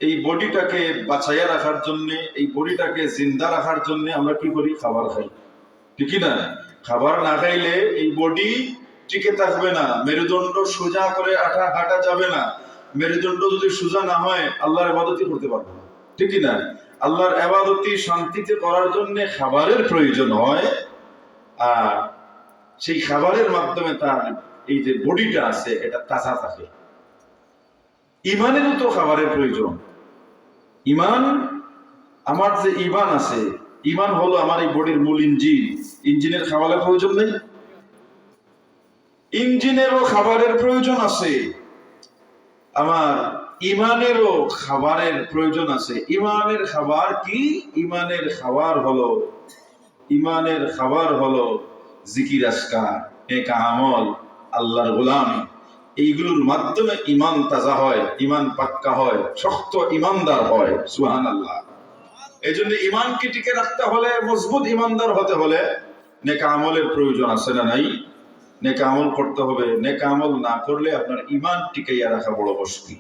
এই বডিটাকে বাঁচাইয়া রাখার জন্য, এই বডিটাকে জিন্দা রাখার জন্য আমরা কি করি? খাবার খাই, ঠিক না? খাবার না খাইলে এই বডি টিকে থাকবে না, মেরুদণ্ড সোজা করে হাঁটা যাবে না। মেরুদণ্ড যদি সোজা না হয় আল্লাহর ইবাদতই করতে পারবে না, ঠিক না? আল্লাহর ইবাদতই শান্তিতে করার জন্য খাবারের প্রয়োজন হয়, আর সেই খাবারের মাধ্যমে তার এই যে বডিটা আছে এটা তাজা থাকে। ঈমানেরও তো খাবারের প্রয়োজন। ঈমান, আমার যে ঈমান আছে, ঈমান হলো আমার এই বডির মূল ইঞ্জিন। ইঞ্জিনের খাবারের প্রয়োজন নেই? ইঞ্জিনেরও খাবারের প্রয়োজন আছে, আমার ঈমানেরও খাবারের প্রয়োজন আছে। ঈমানের খাবার কি? ঈমানের খাবার হলো জিকির, আজকার, নেক আমল, আল্লাহর গোলামি। এইগুলোর মাধ্যমে ঈমান তাজা হয়, ঈমান পাক্কা হয়, শক্ত ঈমানদার হয়। সুবহানাল্লাহ। এই জন্য ঈমানকে টিকে রাখতে হলে, মজবুত ঈমানদার হতে হলে নেক আমলের প্রয়োজন আছে না নাই? নেক আমল করতে হবে। নেক আমল না করলে আপনার ঈমান টিকাইয়া রাখা বড় মুশকিল।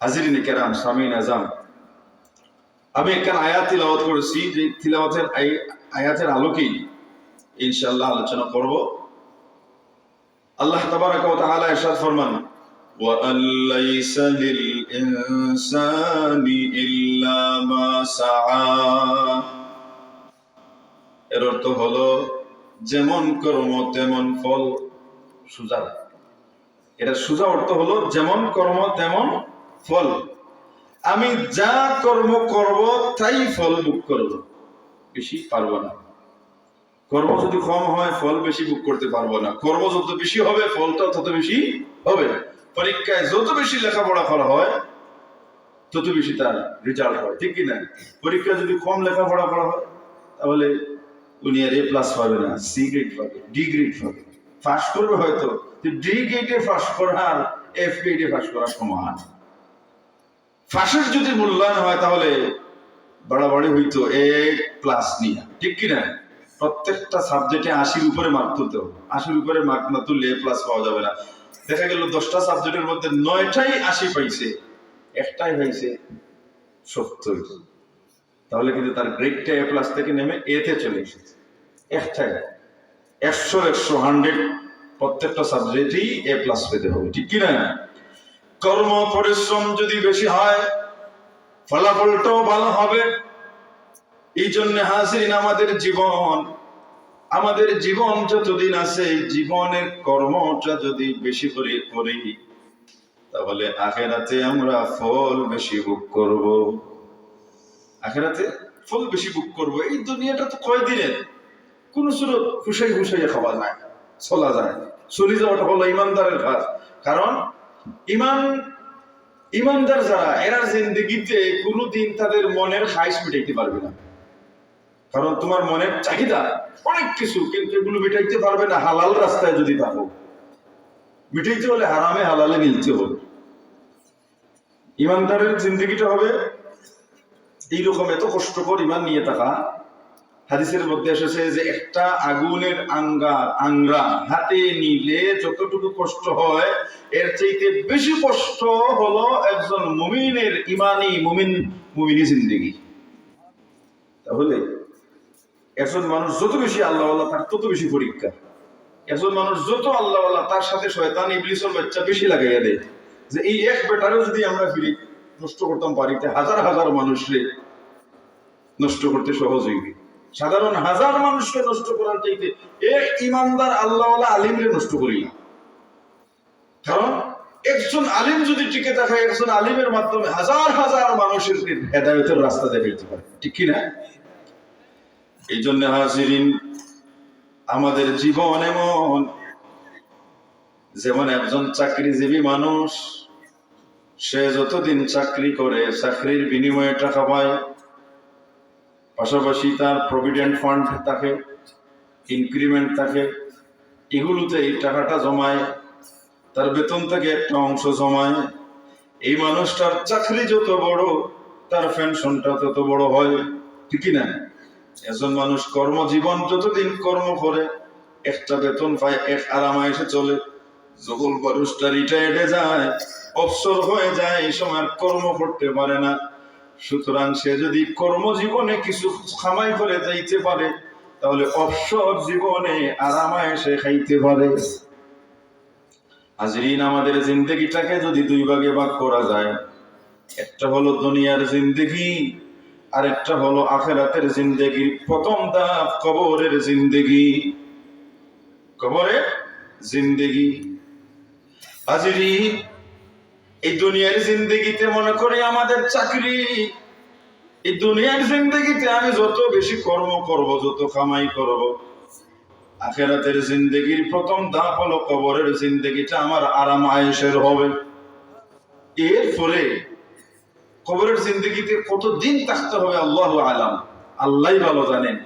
হাজিরিন কেরাম সামিন আজম, আমি একটা আয়াত তিলাওয়াত করেছি, যে তিলাওয়াতের আয়াতের আলোকেই ইনশাআল্লাহ আলোচনা করব। আল্লাহ তাবারাকা ওয়া তাআলা ইরশাদ ফরমান, ওয়া আল্লাইসা লিল ইনসানি ইল্লা মা সাআ। এর অর্থ হলো যেমন কর্ম তেমন ফল। সুজা, এটা সুজা অর্থ হলো যেমন কর্ম তেমন ফল। আমি যা কর্ম করব তাই ফল ভোগ করব, বেশি পারবো না। কর্ম যদি কম হয় ফল বেশি ভোগ করতে পারবো না। কর্ম যত বেশি হবে ফলটা তত বেশি হবে। পরীক্ষায় যত বেশি লেখাপড়া করা হয় তত বেশি তার রেজাল্ট হয়, ঠিক কিনা? পরীক্ষায় যদি কম লেখাপড়া করা হয় তাহলে উনি আর A+ পাবে না, C গ্রেড পাবে, D গ্রেড পাবে। পাস করবে হয়তো, D গ্রেডে পাস করা আর F গ্রেডে পাস করা সমান। ফাঁসের যদি মূল্যায়ন হয় তাহলে বাড়াবাড়ি হইতো A+ নিয়ে, ঠিক কিনা? প্রত্যেকটা সাবজেক্টে 80-র উপরে মার্ক তুলতে হবে। 80-র উপরে মার্ক না তুললে A+ পাওয়া যাবে না। দেখা গেল 10টা সাবজেক্টের মধ্যে 9টাই 80 পাইছে, একটাই হয়েছে 70, তাহলে কিন্তু তার গ্রেডটা A+ থেকে নেমে A-তে চলে এসেছে। একটাই 100 প্রত্যেকটা সাবজেক্টেই A+ পেতে হবে, ঠিক কিনা? কর্ম পরিশ্রম যদি বেশি হয় ফলাফলটাও ভালো হবে। এই জন্য হাজিরিন, আমাদের জীবন যতদিন আছে, জীবনের কর্মটা যদি বেশি করে করি তাহলে আখিরাতে আমরা ফল বেশি ভোগ করব। আখিরাতে ফল বেশি ভোগ করব। এই দুনিয়াটা তো কয়দিনের, কোন সুরত খুশাইয়া খাওয়া যায়, চলা যায়। চলে যাওয়াটা হলো ইমানদারের কাজ। কারণ ইমানদার যারা, এরা জিন্দেগিতে কোনোদিন তাদের মনের খাইশ মিটাইতে পারবে না। কারণ তোমার মনের চাহিদা অনেক কিছু, কিন্তু এগুলো মিটাইতে পারবে না হালাল রাস্তায় যদি থাকো। মিটাইতে হলে হারামে হালালে মিলতে হবে। ইমানদারের জিন্দেগিটা হবে এইরকম, এত কষ্টকর ইমান নিয়ে থাকা। হাদিসের মধ্যে এসেছে যে একটা আগুনের আংরা হাতে নিলে যতটুকু কষ্ট হয়, এর চাইতে বেশি কষ্ট হলো একজন মুমিনের মুমিনী জিন্দেগি। তাহলে একজন মানুষ যত বেশি আল্লাহওয়ালা তার তত বেশি পরীক্ষা। একজন মানুষ যত আল্লাহওয়ালা তার সাথে শয়তান ইবলিসের বাচ্চা বেশি লাগাইয়া দেয়। যে এই এক বেটারও যদি আমরা ফিরি নষ্ট করতাম, বাড়িতে হাজার হাজার মানুষরে নষ্ট করতে সহজ হইবে। সাধারণ হাজার মানুষকে নষ্ট করার চাইতে এক ইমানদার আল্লাহওয়ালা আলিমরে নষ্ট করি না। কারণ একজন আলিম যদি টিকে থাকে, একজন আলিমের মাধ্যমে হাজার হাজার মানুষের হেদায়েতের রাস্তা দেখাইতে পারে, ঠিক কি না? এই জন্য হাজিরিন, আমাদের জীবন এমন, যেমন একজন চাকরিজীবী মানুষ, সে যতদিন চাকরি করে চাকরির বিনিময়ে টাকা পায়, পাশাপাশি তার প্রভিডেন্ট ফান্ড থাকে, ইনক্রিমেন্ট থাকে, এগুলোতে এই টাকাটা জমায়, তার বেতন থেকে একটা অংশ জমায়। এই মানুষটার চাকরি যত বড়, তার পেনশনটা তত বড় হয়, ঠিক না? একজন মানুষ কর্মজীবন যতদিন কর্ম করে একটা বেতন পায়, এক আরামায় এসে চলে। যখন মানুষটা রিটায়ার্ডে যায়, অবসর হয়ে যায়, এই সময় আর কর্ম করতে পারে না। সুতরাং সে যদি কর্মজীবনে কিছু কামাই করে যাইতে পারে, তাহলে অবসর জীবনে আরামায় সে খাইতে পারে। হাজরিন, আমাদের জিন্দগিটাকে যদি দুই ভাগে ভাগ করা যায়, একটা হলো দুনিয়ার জিন্দগি, আর একটা হলো আখিরাতের জিন্দগি। প্রথম ধাপ কবরের জিন্দগি, কবরের জিন্দগি। হাজরিন, এই দুনিয়ার জিন্দগিতে মনে করি আমাদের চাকরি, এই দুনিয়ার জিন্দগিতে আমি যত বেশি কর্ম করব, যত কামাই করব, আখিরাতের জিন্দগির প্রথম ধাপ হলো কবরের জিন্দগিটা আমার আরাম আয়েশের হবে। এরপরে কবরের জিন্দগিতে কতদিন থাকতে হবে আল্লাহু আলাম, আল্লাহই ভালো জানেন।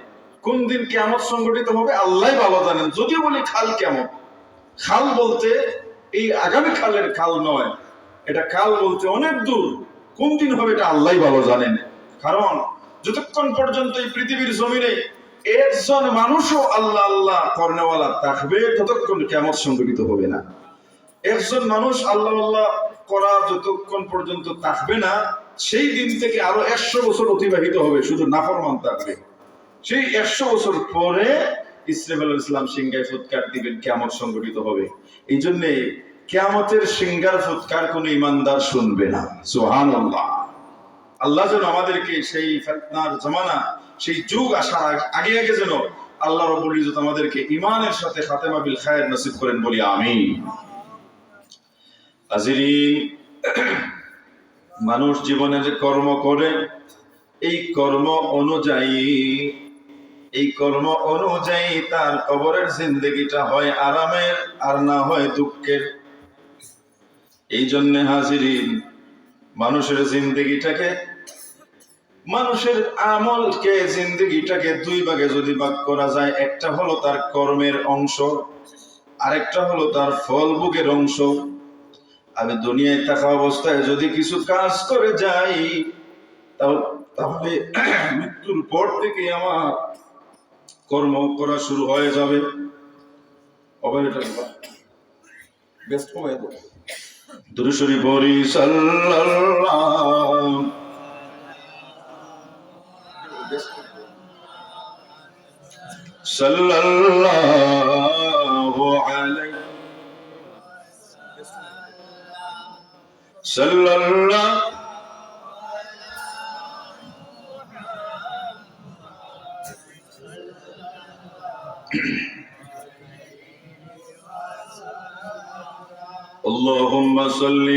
কোন দিন কিয়ামত সংঘটিত হবে আল্লাহই ভালো জানেন। যদিও বলি খাল কিয়ামত, খাল বলতে এই আগামী খালের খাল নয়, এটা কাল বলতে অনেক দূর। কোন দিন হবে এটা আল্লাহই ভালো জানেন। কারণ যতক্ষণ পর্যন্ত এই পৃথিবীর জমিনে একজন মানুষও আল্লাহ আল্লাহ করনেওয়ালা থাকবে, ততক্ষণ কিয়ামত সংঘটিত হবে না। একজন মানুষ আল্লাহ আল্লাহ করা যতক্ষণ পর্যন্ত থাকবে না, সেই দিন থেকে আরো 100 বছর অতিবাহিত হবে, শুধু নাফরমান থাকবে। সেই 100 বছর পরে ইসরাফিল আলাইহিস সালাম সিংহায় ফুৎকার দিবেন, কিয়ামত সংঘটিত হবে। এই জন্য কিয়ামতের সিংহার ফুৎকার কোন ইমানদার শুনবে না। সুবহানাল্লাহ। আল্লাহ যেন আমাদেরকে সেই ফিতনার জামানা, সেই যুগ আসার আগে আগে যেন আল্লাহ রাব্বুল ইজ্জত আমাদেরকে ঈমানের সাথে খাতেমা বিল খায়র নসিব করেন, বলি আমিন। হাজিরিন, মানুষ জীবনে যে কর্ম করে, এই কর্ম অনুযায়ী তার কবরের জিন্দগিটা হয় আরামের, আর না হয় দুঃখের। এই জন্য হাজিরিন, মানুষের জিন্দগিটাকে, মানুষের আমলকে, জিন্দগিটাকে দুই ভাগে যদি ভাগ করা যায়, একটা হলো তার কর্মের অংশ, আরেকটা হলো তার ফল ভোগের অংশ। আমি দুনিয়ায় থাকা অবস্থায় যদি কিছু কাজ করে যাই, তাহলে মৃত্যুর পর থেকে আমার কর্ম করা শুরু হয়ে যাবে। দুরূদ শরীফ পড়ি, সাল্লাল্লাহু আলাইহি সাল্লাল্লাহু। اللهم صل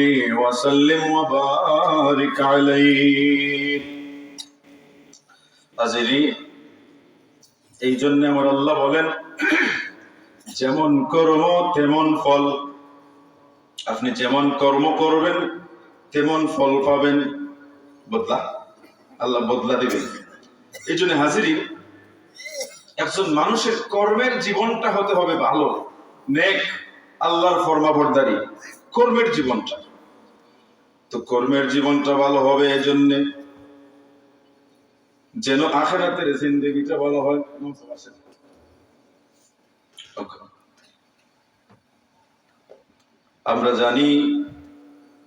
وسلم وبارك عليه। হাজিরিন, এই জন্য আমার আল্লাহ বলেন, যেমন কর্ম তেমন ফল। আপনি যেমন কর্ম করবেন তেমন ফল পাবেন, বদলা আল্লাহ বদলা দিবেন। এই জন্য হাজিরিন, একজন মানুষের কর্মের জীবনটা হতে হবে ভালো, নেক, আল্লাহর ফরমাবরদারি কর্মের জীবনটা। তো কর্মের জীবনটা ভালো হবে এজন্য যেন আখিরাতের জিন্দেগিটা ভালো হয়। আমরা জানি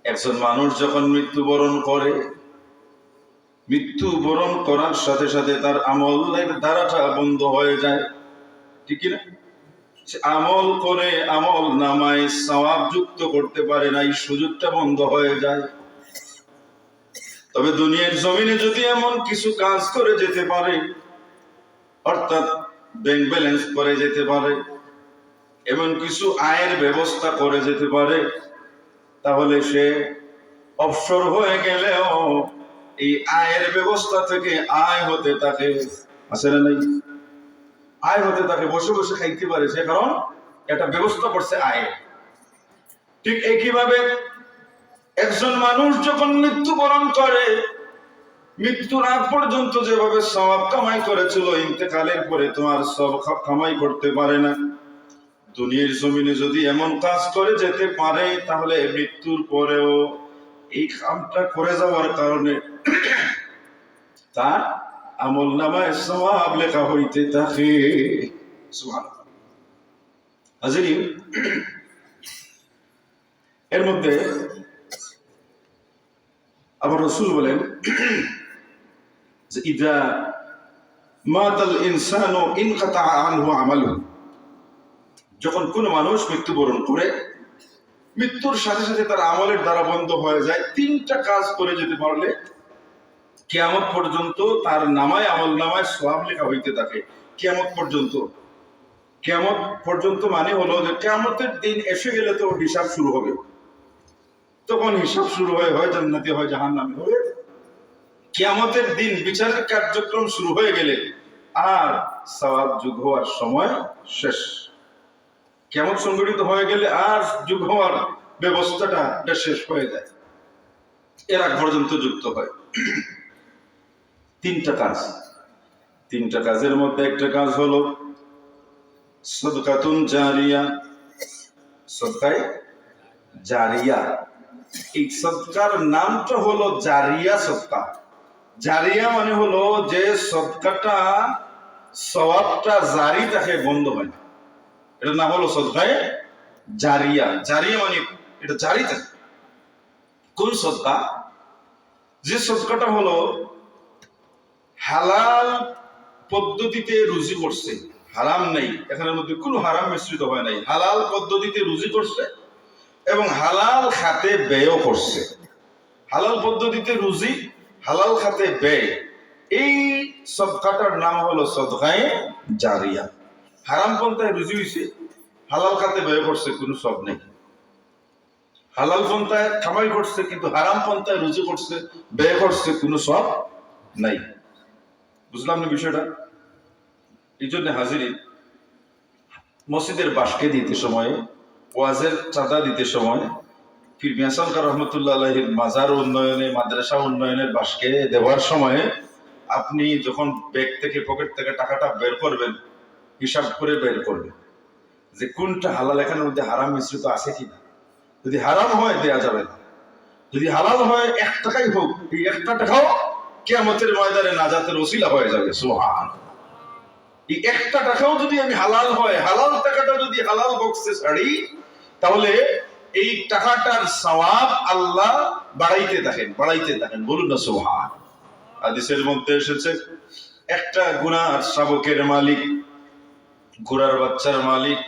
একজন মানুষ যখন মৃত্যুবরণ করে, মৃত্যুবরণ করার সাথে সাথে তার আমলের ধারাটা বন্ধ হয়ে যায়, ঠিক না? সে আমল করে আমল নামায় সওয়াব যুক্ত করতে পারে না, এই সুযোগটা বন্ধ হয়ে যায়। তবে দুনিয়ার জমিনে যদি এমন কিছু কাজ করে যেতে পারে অর্থাৎ ব্যাংক ব্যালেন্স করে যেতে পারে, এমন কিছু আয়ের ব্যবস্থা করে যেতে পারে, তাহলে সে অবসর হয়ে গেলেও এই আয়ের ব্যবস্থা থেকে আয় হতে তাকে আছে না নাই, আয় হতে তাকে বসে বসে খাইতে পারে, সে কারণ একটা ব্যবস্থা করছে আয়। ঠিক একইভাবে একজন মানুষ যখন মৃত্যুবরণ করে, মৃত্যুর আগ পর্যন্ত যেভাবে সওয়াব কামাই করেছিল, ইন্তেকালের পরে তোমার সব কামাই করতে পারে না। দুনিয়ার জমিনে যদি এমন কাজ করে যেতে পারে, তাহলে মৃত্যুর পরেও এই কামটা করে যাওয়ার কারণে তার আমলনামায় সওয়াব লেখা হইতে থাকে। সুবহানাল্লাহ। হাজিরিন, এর মধ্যে আবার রাসূল বলেন যে ইদা মাতাল ইনসানু ইনকাতা আনহু আমালুহু, যখন কোন মানুষ মৃত্যুবরণ করে, মৃত্যুর সাথে সাথে তার আমলের দ্বারা বন্ধ হয়ে যায়, তিনটা কাজ করে যেতে পারলে কিয়ামত পর্যন্ত তার নামায় আমল নামায় সওয়াব লেখা হইতে থাকে। কিয়ামত পর্যন্ত, কিয়ামত পর্যন্ত মানে হলো যে কিয়ামতের দিন এসে গেলে তো হিসাব শুরু হবে, তখন হিসাব শুরু হয় জান্নাতি হয় জাহান্নামী হবে। কিয়ামতের দিন বিচারের কার্যক্রম শুরু হয়ে গেলে আর সওয়াব যোগ হওয়ার সময় শেষ। কিয়ামত সংগঠিত হয়ে গেলে আর যোগ হওয়ার ব্যবস্থাটা শেষ হয়ে যায়, এর আগ পর্যন্ত যুক্ত হয়। তিনটা কাজ, তিনটা কাজের মধ্যে একটা কাজ হলো সাদকাতুন জারিয়া, সাদকায়ে জারিয়া। এই সদকার নামটা হলো জারিয়া সদকা। জারিয়া মানে হলো যে সদকাটা সওয়াবটা জারি থাকে, বন্ধ হয় না, এটার নাম হলো সদকায়ে জারিয়া। জারিয়া মানে এটা জারি থাকে। কোন সদকা? যে সদকাটা হলো হালাল পদ্ধতিতে রুজি করছে, হারাম নেই, এখানের মধ্যে কোনো হারাম মিশ্রিত হয় নাই, হালাল পদ্ধতিতে রুজি করছে এবং হালাল খাতে ব্যয়ও করছে। হালাল পদ্ধতিতে রুজি, হালাল খাতে ব্যয়, এই সদকাটার নাম হলো সদকায়ে জারিয়া। হারাম পন্থায় রুজি হইছে, হালাল খাতে ব্যয় করছে, কোনো সব নেই। হালাল পন্থায় কামাই করছে কিন্তু হারাম পন্থায় রুজি করছে, ব্যয় করছে, কোনো সব নাই। বুঝলাম না বিষয়টা? এই জন্য হাজিরিন, মসজিদের বাসকে দিতে সময়, ওয়াজের চাঁদা দিতে সময়, পীর মিয়া সরকার রহমতুল্লাহ আলাইহির মাজার উন্নয়নে, মাদ্রাসা উন্নয়নের বাসকে দেওয়ার সময় আপনি যখন ব্যাগ থেকে, পকেট থেকে টাকাটা বের করবেন, হিসাব করে বের করবেন যে কোনটা হালাল, এখানের মধ্যে হারাম মিশ্রিত আছে কিনা। যদি হারাম হয় দেয়া যাবে না, যদি হালাল হয় 1 টাকাই হোক, এই 1টা টাকাও কিয়ামতের ময়দানে নাজাতের ওসিলা হয়ে যাবে। সুবহানাল্লাহ। এই 1টা টাকাও যদি আমি হালাল হয়, হালাল টাকাটা যদি হালাল বক্সে ছাড়ি, তাহলে এই টাকাটার সওয়াব আল্লাহ বাড়াইতে থাকেন, বাড়াইতে থাকেন। বলুন না সুবহান। হাদিসের মধ্যে এসেছে, একটা ঘোড়ার শাবকের মালিক, ঘোড়ার বাচ্চার মালিক,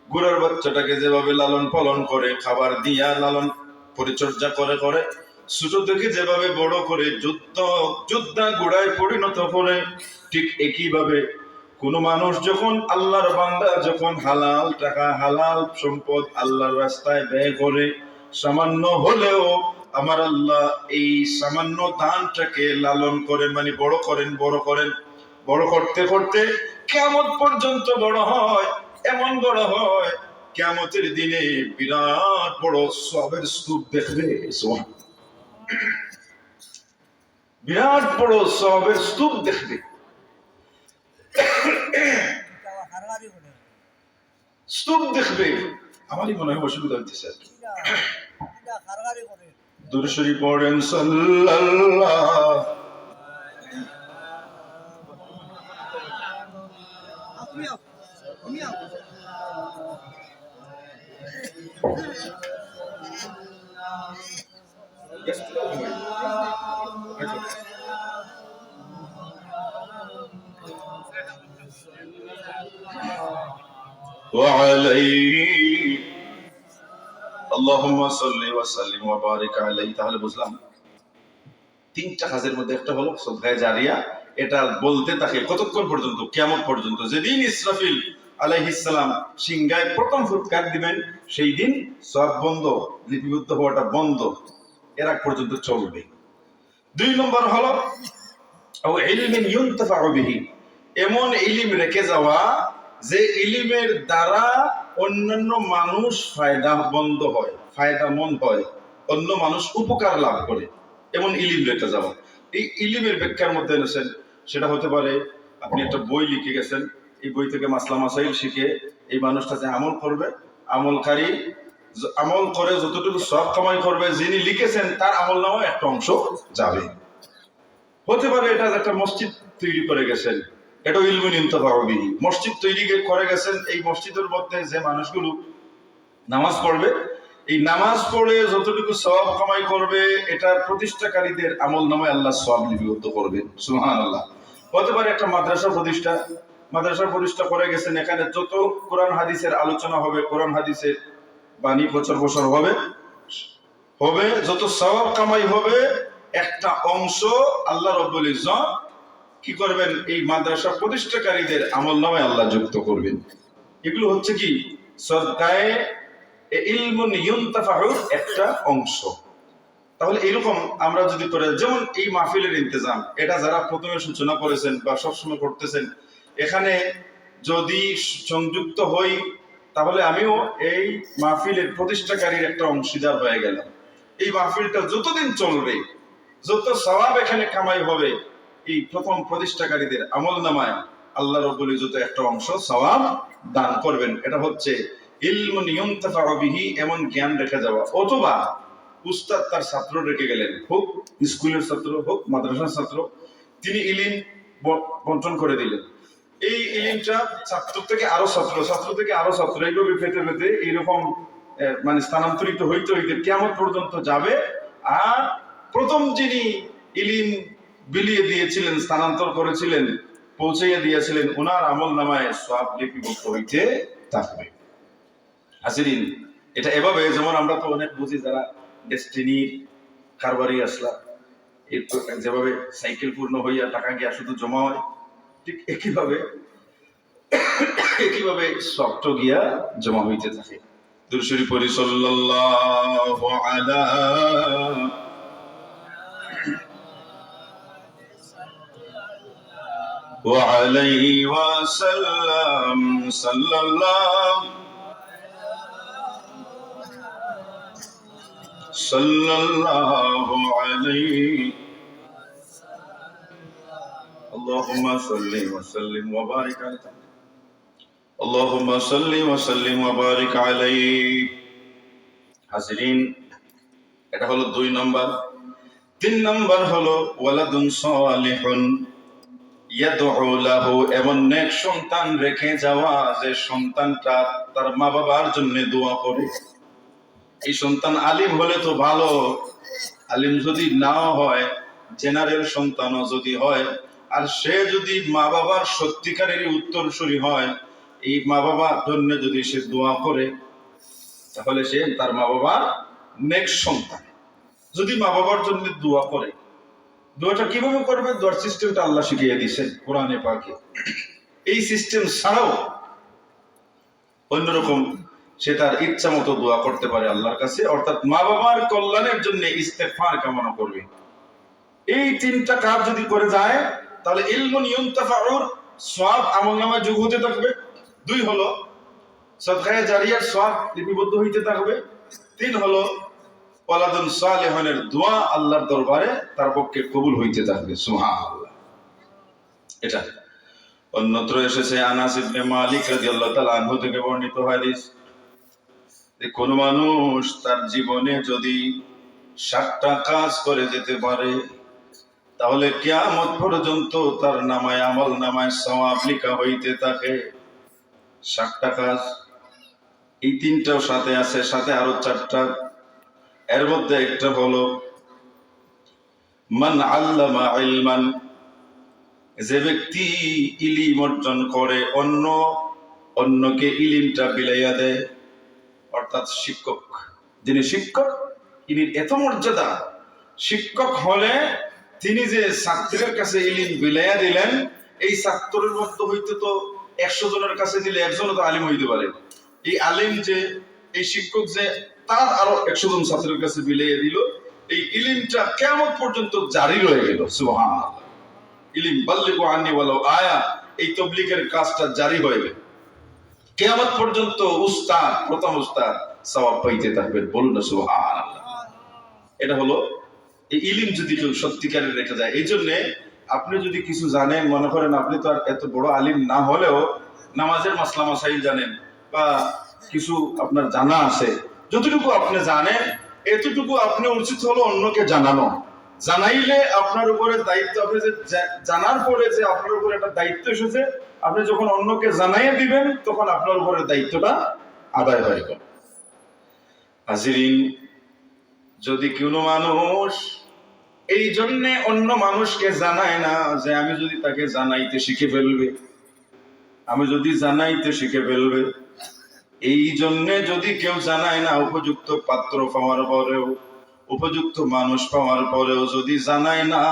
ঘোড়ার বাচ্চাটাকে যেভাবে লালন পালন করে, খাবার দিয়া লালন পরিচর্যা করে করে ছোট থেকে যেভাবে বড় করে যোদ্ধা ঘোড়ায় পরিণত করে, ঠিক একইভাবে কোন মানুষ যখন আল্লাহর বান্দা যখন হালাল টাকা, হালাল সম্পদ আল্লাহর রাস্তায় ব্যয় করে, সামান্য হলেও আমার আল্লাহ এই সামান্য দানটাকে লালন করেন, মানে বড় করেন, বড় করেন, বড় করতে করতে কিয়ামত পর্যন্ত বড় হয়, এমন বড় হয় কিয়ামতের দিনে বিরাট বড় সওয়াবের স্তূপ দেখবে। বিরাট বড় সওয়াবের স্তূপ দেখবে, স্তূপ দেখবে। আমারই মনে হয় অসুবিধা হচ্ছে। দুরূদ শরীফ পড়েন সাল্লাল্লাহু وعليه اللهم صل وسلم وبارك عليه। তাহলে বুঝলাম 3টা কাজের মধ্যে একটা হলো সদকায়ে জারিয়া, এটা বলতে থাকে কতক্ষণ পর্যন্ত? কিয়ামত পর্যন্ত। যেদিন ইসরাফিল আলাইহিস সালাম সিংহায় প্রথম ফুৎকার দিবেন, সেই দিন সব বন্ধ, লিপিবদ্ধ হওয়াটা বন্ধ, এর আগ পর্যন্ত চলবে। 2 নম্বর হলো ইলমিন ইউনতাফাউ বিহি, এমন ইলম রেখে যাওয়া যে ইলমের দ্বারা অন্যান্য মানুষ ফায়দাবন্দ হয়, ফায়দামন্দ হয়, অন্য মানুষ উপকার লাভ করে, এমন ইলম রেখে যাওয়া। এই ইলমের ব্যাখ্যার মধ্যে এনেছেন, সেটা হতে পারে আপনি একটা বই লিখে গেছেন, এই বই থেকে মাসলা মাসাইল শিখে এই মানুষটা যে আমল করবে, আমলকারী আমল করে যতটুকু সব কামাই করবে, যিনি লিখেছেন তার আমল নামায় একটা অংশ যাবে। হতে পারে এটা একটা মসজিদ তৈরি করে গেছেন, এটা ইলমুন ইনতাফাউ বিহি, মসজিদ তৈরি করে গেছেন, এই মসজিদের মধ্যে যে মানুষগুলো নামাজ পড়বে, এই নামাজ পড়ে যতটুকু সওয়াব কামাই করবে, এটার প্রতিষ্ঠাকারীদের আমল নামায় আল্লাহ সওয়াব লিপিবদ্ধ করবেন। সুবহানাল্লাহ। হতে পারে একটা মাদ্রাসা প্রতিষ্ঠা করে গেছেন, এখানে যত কোরআন হাদিসের আলোচনা হবে, কোরআন হাদিসের বাণী প্রচার প্রসার হবে, যত সওয়াব কামাই হবে, একটা অংশ আল্লাহ রাব্বুল ইজ্জত কি করবেন? এই মাদ্রাসা প্রতিষ্ঠাকারীদের আমল নামায় আল্লাহ যুক্ত করবেন। এগুলো হচ্ছে কি সদকায়ে ইলমুন ইউনতাফাউর একটা অংশ। তাহলে এরকম আমরা যদি করে, যেমন এই মাহফিলের ইন্তজাম, এটা যারা প্রথমে সূচনা করেছেন বা সবসময় করতেছেন, এখানে যদি সংযুক্ত হই তাহলে আমিও এই মাহফিলের প্রতিষ্ঠাকারীর একটা অংশীদার হয়ে গেলাম। এই মাহফিলটা যতদিন চলবে, যত সওয়াব এখানে কামাই হবে, এই প্রথম প্রতিষ্ঠাকারীদের আমল নামায় আল্লাহ রাব্বুল ইজ্জত একটা অংশ সওয়াব দান করবেন। এটা হচ্ছে ইলমুন ইউনতাফাউ বিহি, এমন জ্ঞান রেখে যাওয়া। অথবা উস্তাদ তার ছাত্র রেখে গেলেন, হোক স্কুলের ছাত্র, হোক মাদ্রাসার ছাত্র, তিনি ইলম বন্টন করে দিলেন। এই ইলমটা ছাত্র থেকে আরো ছাত্র, ছাত্র থেকে আরো ছাত্র, এইভাবে পেতে পেতে এইরকম মানে স্থানান্তরিত হইতে হইতে কিয়ামত পর্যন্ত যাবে। আর প্রথম যিনি ইলম বিলিয়ে দিয়েছিলেন, স্থানান্তর করেছিলেন, পৌঁছাইয়া দিয়েছিলেন, ওনার আমল নামায় সওয়াব লিপিবদ্ধ হইতে থাকবে। হাজিরিন, এটা এভাবে, যেমন আমরা তো অনেক বুঝি যারা ডেস্টিনির কারবারি আসলা, যেভাবে সাইকেল পূর্ণ হইয়া টাকা গিয়া শুধু জমা হয়, ঠিক একইভাবে সফট গিয়া জমা হইতে থাকে। দুরূদ শরীফ পড়ি, সাল্লাল্লাহু আলা ওয়া আলাইহি ওয়াসাল্লাম, সাল্লাল্লাহু আলাইহি। اللهم صل وسلم وبارك عليه، اللهم صل وسلم وبارك عليه। হাজিরিন, এটা হলো 2 নম্বর। 3 নম্বর হলো ওয়ালাদুন সালিহুন ইয়াদউ লাহু, এমন নেক সন্তান রেখে যাওয়া যে সন্তানটা তার মা বাবার জন্য দোয়া করে। এই সন্তান আলিম হলে তো ভালো, আলিম যদি নাও হয়, জেনারেল সন্তানও যদি হয়, আর সে যদি মা বাবার সত্যিকারের উত্তরসূরি হয়, এই মা বাবার জন্য যদি সে দোয়া করে, তাহলে সে তার মা বাবার নেক সন্তান। যদি মা বাবার জন্য দোয়া করে, দোয়াটা কিভাবে করবে? দোয়ার সিস্টেমটা আল্লাহ শিখিয়ে দিয়েছেন কোরআনে পাকে। এই সিস্টেম ছাড়াও অন্যরকম সে তার ইচ্ছা মতো দোয়া করতে পারে আল্লাহর কাছে, অর্থাৎ মা বাবার কল্যাণের জন্য ইস্তেগফার কামনা করবে। এই 3টা কাজ যদি করে যায়, তাহলে ইলমুন ইউনতাফাউর সওয়াব আমলনামায় যোগ হতে থাকবে। 2 হলো সাদকায়ে জারিয়ার সওয়াব লিপিবদ্ধ হইতে থাকবে। 3 হলো ওয়ালাদুন সালিহুনের দোয়া আল্লাহর দরবারে তার পক্ষে কবুল হইতে থাকবে। সুবহানাল্লাহ। এটা অন্যত্র এসেছে, আনাস ইবনে মালিক রাদিয়াল্লাহু তাআলা আনহু থেকে বর্ণিত হাদিস, যে কোন মানুষ তার জীবনে যদি 7টা কাজ করে যেতে পারে, তাহলে কিয়ামত পর্যন্ত তার নামায় আমল নামায় সওয়াব লেখা হইতে থাকে। 7টা কাজ, এই 3টাও সাথে আছে, সাথে আরো 4টা। এর মধ্যে একটা হলো মান আল্লামা ইলমান, যে ব্যক্তি ইলম অর্জন করে, অন্যকে ইলমটা বিলাইয়া দেয়, অর্থাৎ শিক্ষক, যিনি শিক্ষক, ইনি এত মর্যাদা। শিক্ষক হলে তিনি যে ছাত্রের কাছে ইলিম বিলাইয়া দিলেন, এই ছাত্রের মধ্যে হইতে তো 100 জনের কাছে দিলে একজনও তো আলিম হইতে পারে। এই আলিম যে, এই শিক্ষক যে তার আরো 100 জন ছাত্রের কাছে বিলাইয়া দিল, এই ইলিমটা কিয়ামত পর্যন্ত জারি রয়ে গেল। সুবহানাল্লাহ। ইলিম বাল্লিগু আন্নি ওয়ালাউ আয়া, এই তাবলীগের কাজটা জারি হয়ে গেল, কিয়ামত পর্যন্ত উস্তাদ, প্রথম উস্তাদ সওয়াব পাইতে থাকবেন। বলুন না সুবহানাল্লাহ। এটা হলো এই ইলিম যদি কেউ সত্যিকারের রেখে যায়। এই জন্য আপনি যদি কিছু জানেন, মনে করেন আপনি তো আর এত বড় আলিম না হলেও নামাজের মাসলা মাসাইল জানেন বা কিছু আপনার জানা আছে, যতটুকু আপনি জানেন এতটুকু আপনি উচিত হলো অন্যকে জানানো। জানাইলে আপনার উপরে দায়িত্ব, আপনি যে জানার পরে যে আপনার উপরে একটা দায়িত্ব এসেছে, আপনি যখন অন্যকে জানাইয়ে দিবেন তখন আপনার উপরে দায়িত্বটা আদায় হয়ে গেল। হাজিরিন, যদি কোনো মানুষ এই জন্যে অন্য মানুষকে জানায় না যে আমি যদি তাকে জানাইতে শিখে ফেলবে, আমি যদি জানাইতে শিখে ফেলবে, এই জন্যে যদি কেউ জানায় না, উপযুক্ত পাত্র পাওয়ার পরেও, উপযুক্ত মানুষ পাওয়ার পরেও যদি জানায় না,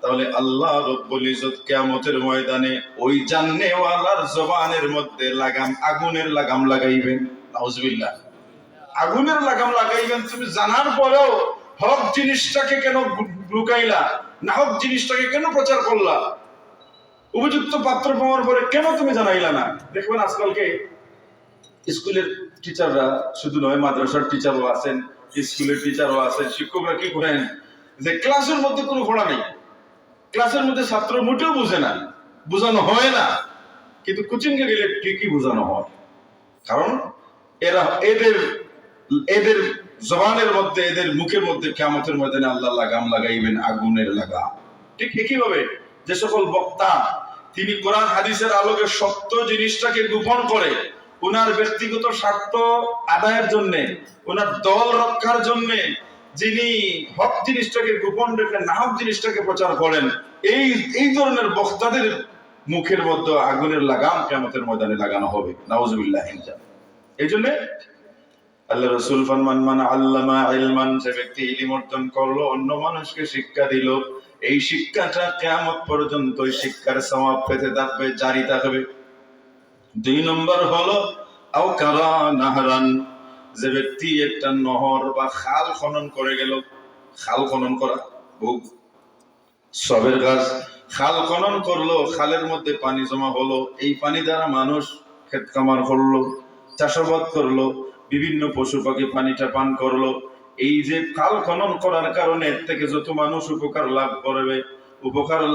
তাহলে আল্লাহ রব্বুল ইজ্জত কিয়ামতের ময়দানে ওই জাননেওয়ালার জবানের মধ্যে লাগাম, আগুনের লাগাম লাগাইবেন। নাউজুবিল্লাহ। আগুনের লাগাম লাগাইবেন। তুমি জানার পরেও হক জিনিসটাকে কেন লুকাইলা, না হক জিনিসটাকে কেন প্রচার করলা, উপযুক্ত পাত্র পাওয়ার পরে কেন তুমি জানাইলা না। দেখবেন আজকালকে স্কুলের টিচাররা শুধু নয়, মাদ্রাসার টিচারও আছেন, স্কুলের টিচারও আছেন, শিক্ষকরা কি করেন যে ক্লাসের মধ্যে কোনো পড়া নেই, ক্লাসের মধ্যে ছাত্র মোটেও বুঝে না, বোঝানো হয় না, কিন্তু কোচিংয়ে গেলে ঠিকই বোঝানো হয়। কারণ এরা এদের জবানের মধ্যে, এদের মুখের মধ্যে কিয়ামতের ময়দানে আল্লাহ লাগাম লাগাইবেন, আগুনের লাগাম। ঠিক একইভাবে যে সকল বক্তা তিনি কোরআন হাদিসের আলোকে সত্য জিনিসটাকে গোপন করে ওনার ব্যক্তিগত স্বার্থ আদায়ের জন্য, ওনার দল রক্ষার জন্য যিনি হক জিনিসটাকে গোপন রেখে নাহক জিনিসটাকে প্রচার করেন, এই ধরনের বক্তাদের মুখের মধ্যে আগুনের লাগাম কিয়ামতের ময়দানে লাগানো হবে। নাউজুবিল্লাহ। এই জন্য আল্লাহ রাসূল ফরমান, মান আল্লামা ইলমান, যে ব্যক্তি ইলম অর্জন করলো, অন্য মানুষকে শিক্ষা দিল, এই শিক্ষাটা কিয়ামত পর্যন্ত ওই শিক্ষার সওয়াব পেতে থাকবে, জারি থাকবে। 2 নম্বর হলো আও কারা নাহরান, যে ব্যক্তি একটা নহর বা খাল খনন করে গেল। খাল খনন করা, সবের গাছ খাল খনন করলো, খালের মধ্যে পানি জমা হলো, এই পানি দ্বারা মানুষ ক্ষেত কামার করলো, চাষাবাদ করলো, বিভিন্ন পশু পাখি পানিটা পান করলো। এই যে খাল খনন করার কারণে এর থেকে যত মানুষ উপকার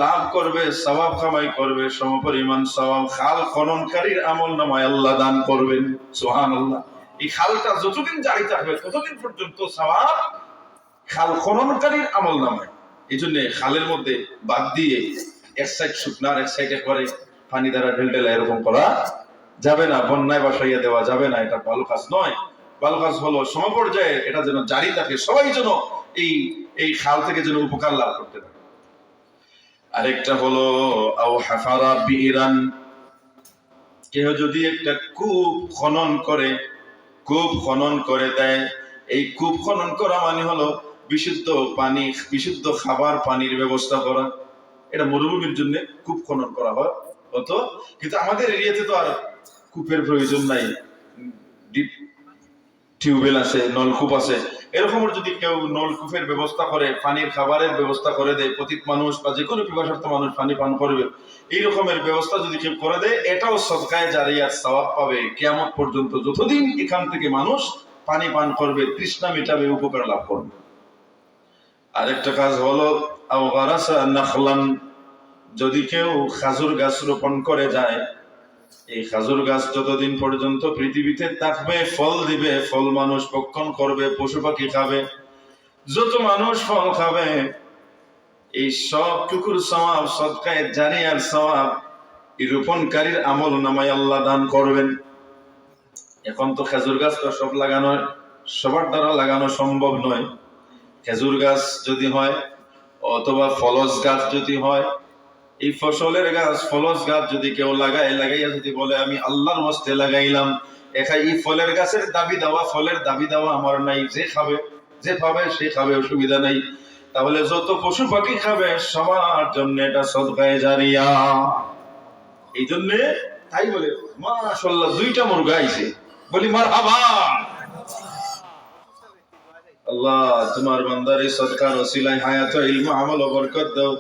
লাভ করবে, সওয়াব কামাই করবে, সমপরিমাণ সওয়াব খাল খননকারীর আমলনামায় আল্লাহ দান করবেন। সুবহানাল্লাহ। এই খালটা যতদিন জারি থাকবে ততদিন পর্যন্ত সওয়াব খাল খননকারীর আমলনামায়। এই জন্য খালের মধ্যে বাদ দিয়ে এক সাইড শুকনার এক সাইড একবারে পানি দ্বারা ঢেলঢেলা এরকম করা যাবে না, বন্যায় বাসাইয়া দেওয়া যাবে না, এটা ভালো কাজ নয়। ভালো কাজ হলো সমপর্যায়ে এটা যেন জারি থাকে, সবাই যেন এই খাল থেকে যেন উপকার লাভ করতে পারে। আরেকটা হলো আও হাফারা বিরান, কেউ যদি একটা কূপ খনন করে দেয়, এই কূপ খনন করা মানে হলো বিশুদ্ধ পানি, বিশুদ্ধ খাবার পানির ব্যবস্থা করা। এটা মরুভূমির জন্য কূপ খনন করা হয় হতো, কিন্তু আমাদের এরিয়াতে তো আর কূপের প্রয়োজন নাই, ডিপ টিউবওয়েল আছে, নলকূপ আছে। এরকমের যদি কেউ নলকূপের ব্যবস্থা করে, পানির খাবারের ব্যবস্থা করে দেয়, প্রত্যেক মানুষ বা যে কোনো পিপাসার্থ মানুষ পানি পান করবে, এই রকমের ব্যবস্থা যদি কেউ করে দেয়, এটাও সদকায়ে জারিয়ার সওয়াব পাবে কিয়ামত পর্যন্ত। যতদিন এখান থেকে মানুষ পানি পান করবে, তৃষ্ণা মেটাবে, উপকার লাভ করবে। আরেকটা কাজ হলো আও গারাসা নাখলান, যদি কেউ খাজুর গাছ রোপণ করে যায়, এই খাজুর গাছ যতদিন পর্যন্ত পৃথিবীতে থাকবে ফল দিবে, ফল মানুষ ভক্ষণ করবে, পশু পাখি খাবে, যত মানুষ ফল খাবে, এই সব টুকুর সওয়াব সদকায়ে জারিয়ার সওয়াব এই রোপণকারীর আমলনামায় আল্লাহ দান করবেন। এখন তো খেজুর গাছ তো সবার দ্বারা লাগানো সম্ভব নয়। খেজুর গাছ যদি হয় অথবা ফলস গাছ যদি হয়, এই ফসলের গাছ, ফলস গাছ যদি কেউ লাগাইয়া যদি বলে আমি আল্লাহর ওয়াস্তে লাগাইলাম, এই ফলের গাছের দাবি দেওয়া, ফলের দাবি দেওয়া আমার নাই, যে পাবে সে খাবে, অসুবিধা নাই। তাহলে যত পশু পাখি খাবে সবার জন্য এটা সদকায়ে জারিয়া। এই জন্য তাই বলে মাশাআল্লাহ 2টা মুরগা আইছে, বলি মারহাবা। আল্লাহ তোমার বান্দার এই সদকার ওসিলায় হায়াত ও ইলম আমল ও বরকত দাও,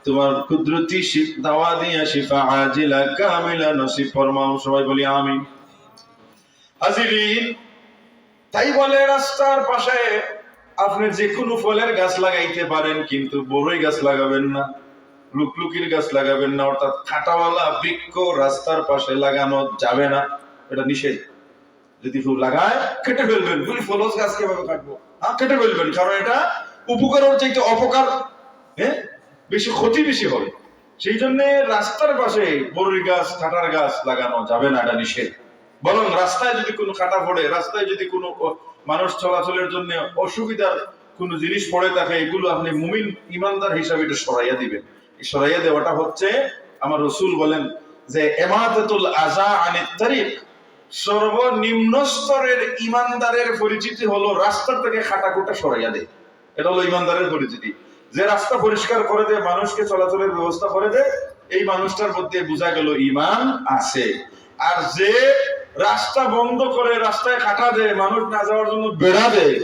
তোমার কুদরতি দাওয়া দিয়া শিফা আজিলা কামিলা নসিব ফরমাও, সবাই বলি আমিন। হাজিরিন, তাই বলে রাস্তার পাশে আপনি যে কোনো ফলের গাছ লাগাইতে পারেন, কিন্তু বড়ই গাছ লাগাবেন না, লুকলুকির গাছ লাগাবেন না, অর্থাৎ কাঁটাওয়ালা বৃক্ষ রাস্তার পাশে লাগানো যাবে না, এটা নিষেধ। যদি ফুল লাগায় কেটে ফেলবেন, বলি ফলস গাছ কিভাবে কাটবো? কেটে ফেলবেন, কারণ এটা উপকারের চাইতে অপকার বেশি, ক্ষতি বেশি হবে। সেই জন্য রাস্তার পাশে বড়ই গাছ কাঁটার গাছ লাগানো যাবে না, এটা নিষেধ। বরং রাস্তায় যদি কোনো কাঁটা পড়ে, রাস্তায় যদি কোনো মানুষ চলাচলের জন্য অসুবিধার কোনো জিনিস পড়ে থাকে, এগুলো আপনি মুমিন ইমানদার হিসাবে এটা সরাইয়া দিবেন। এই সরাইয়া দেওয়াটা হচ্ছে, আমার রাসূল বলেন যে ইমাতাতুল আযা আনিত তারিক, সর্বনিম্ন স্তরের ইমানদারের পরিচিতি হলো রাস্তা থেকে খাটাকুটা সরাইয়া দেয়। এটা হলো ইমানদারের পরিচিতি। যে রাস্তা পরিষ্কার করে দেয়, মানুষকে চলাচলের ব্যবস্থা করে দেয়, এই মানুষটার মধ্যে বোঝা গেল ঈমান আছে। আর যে রাস্তা বন্ধ করে রাস্তায় কাটা দেয়, মানুষ না যাওয়ার জন্য বেড়া দেয়,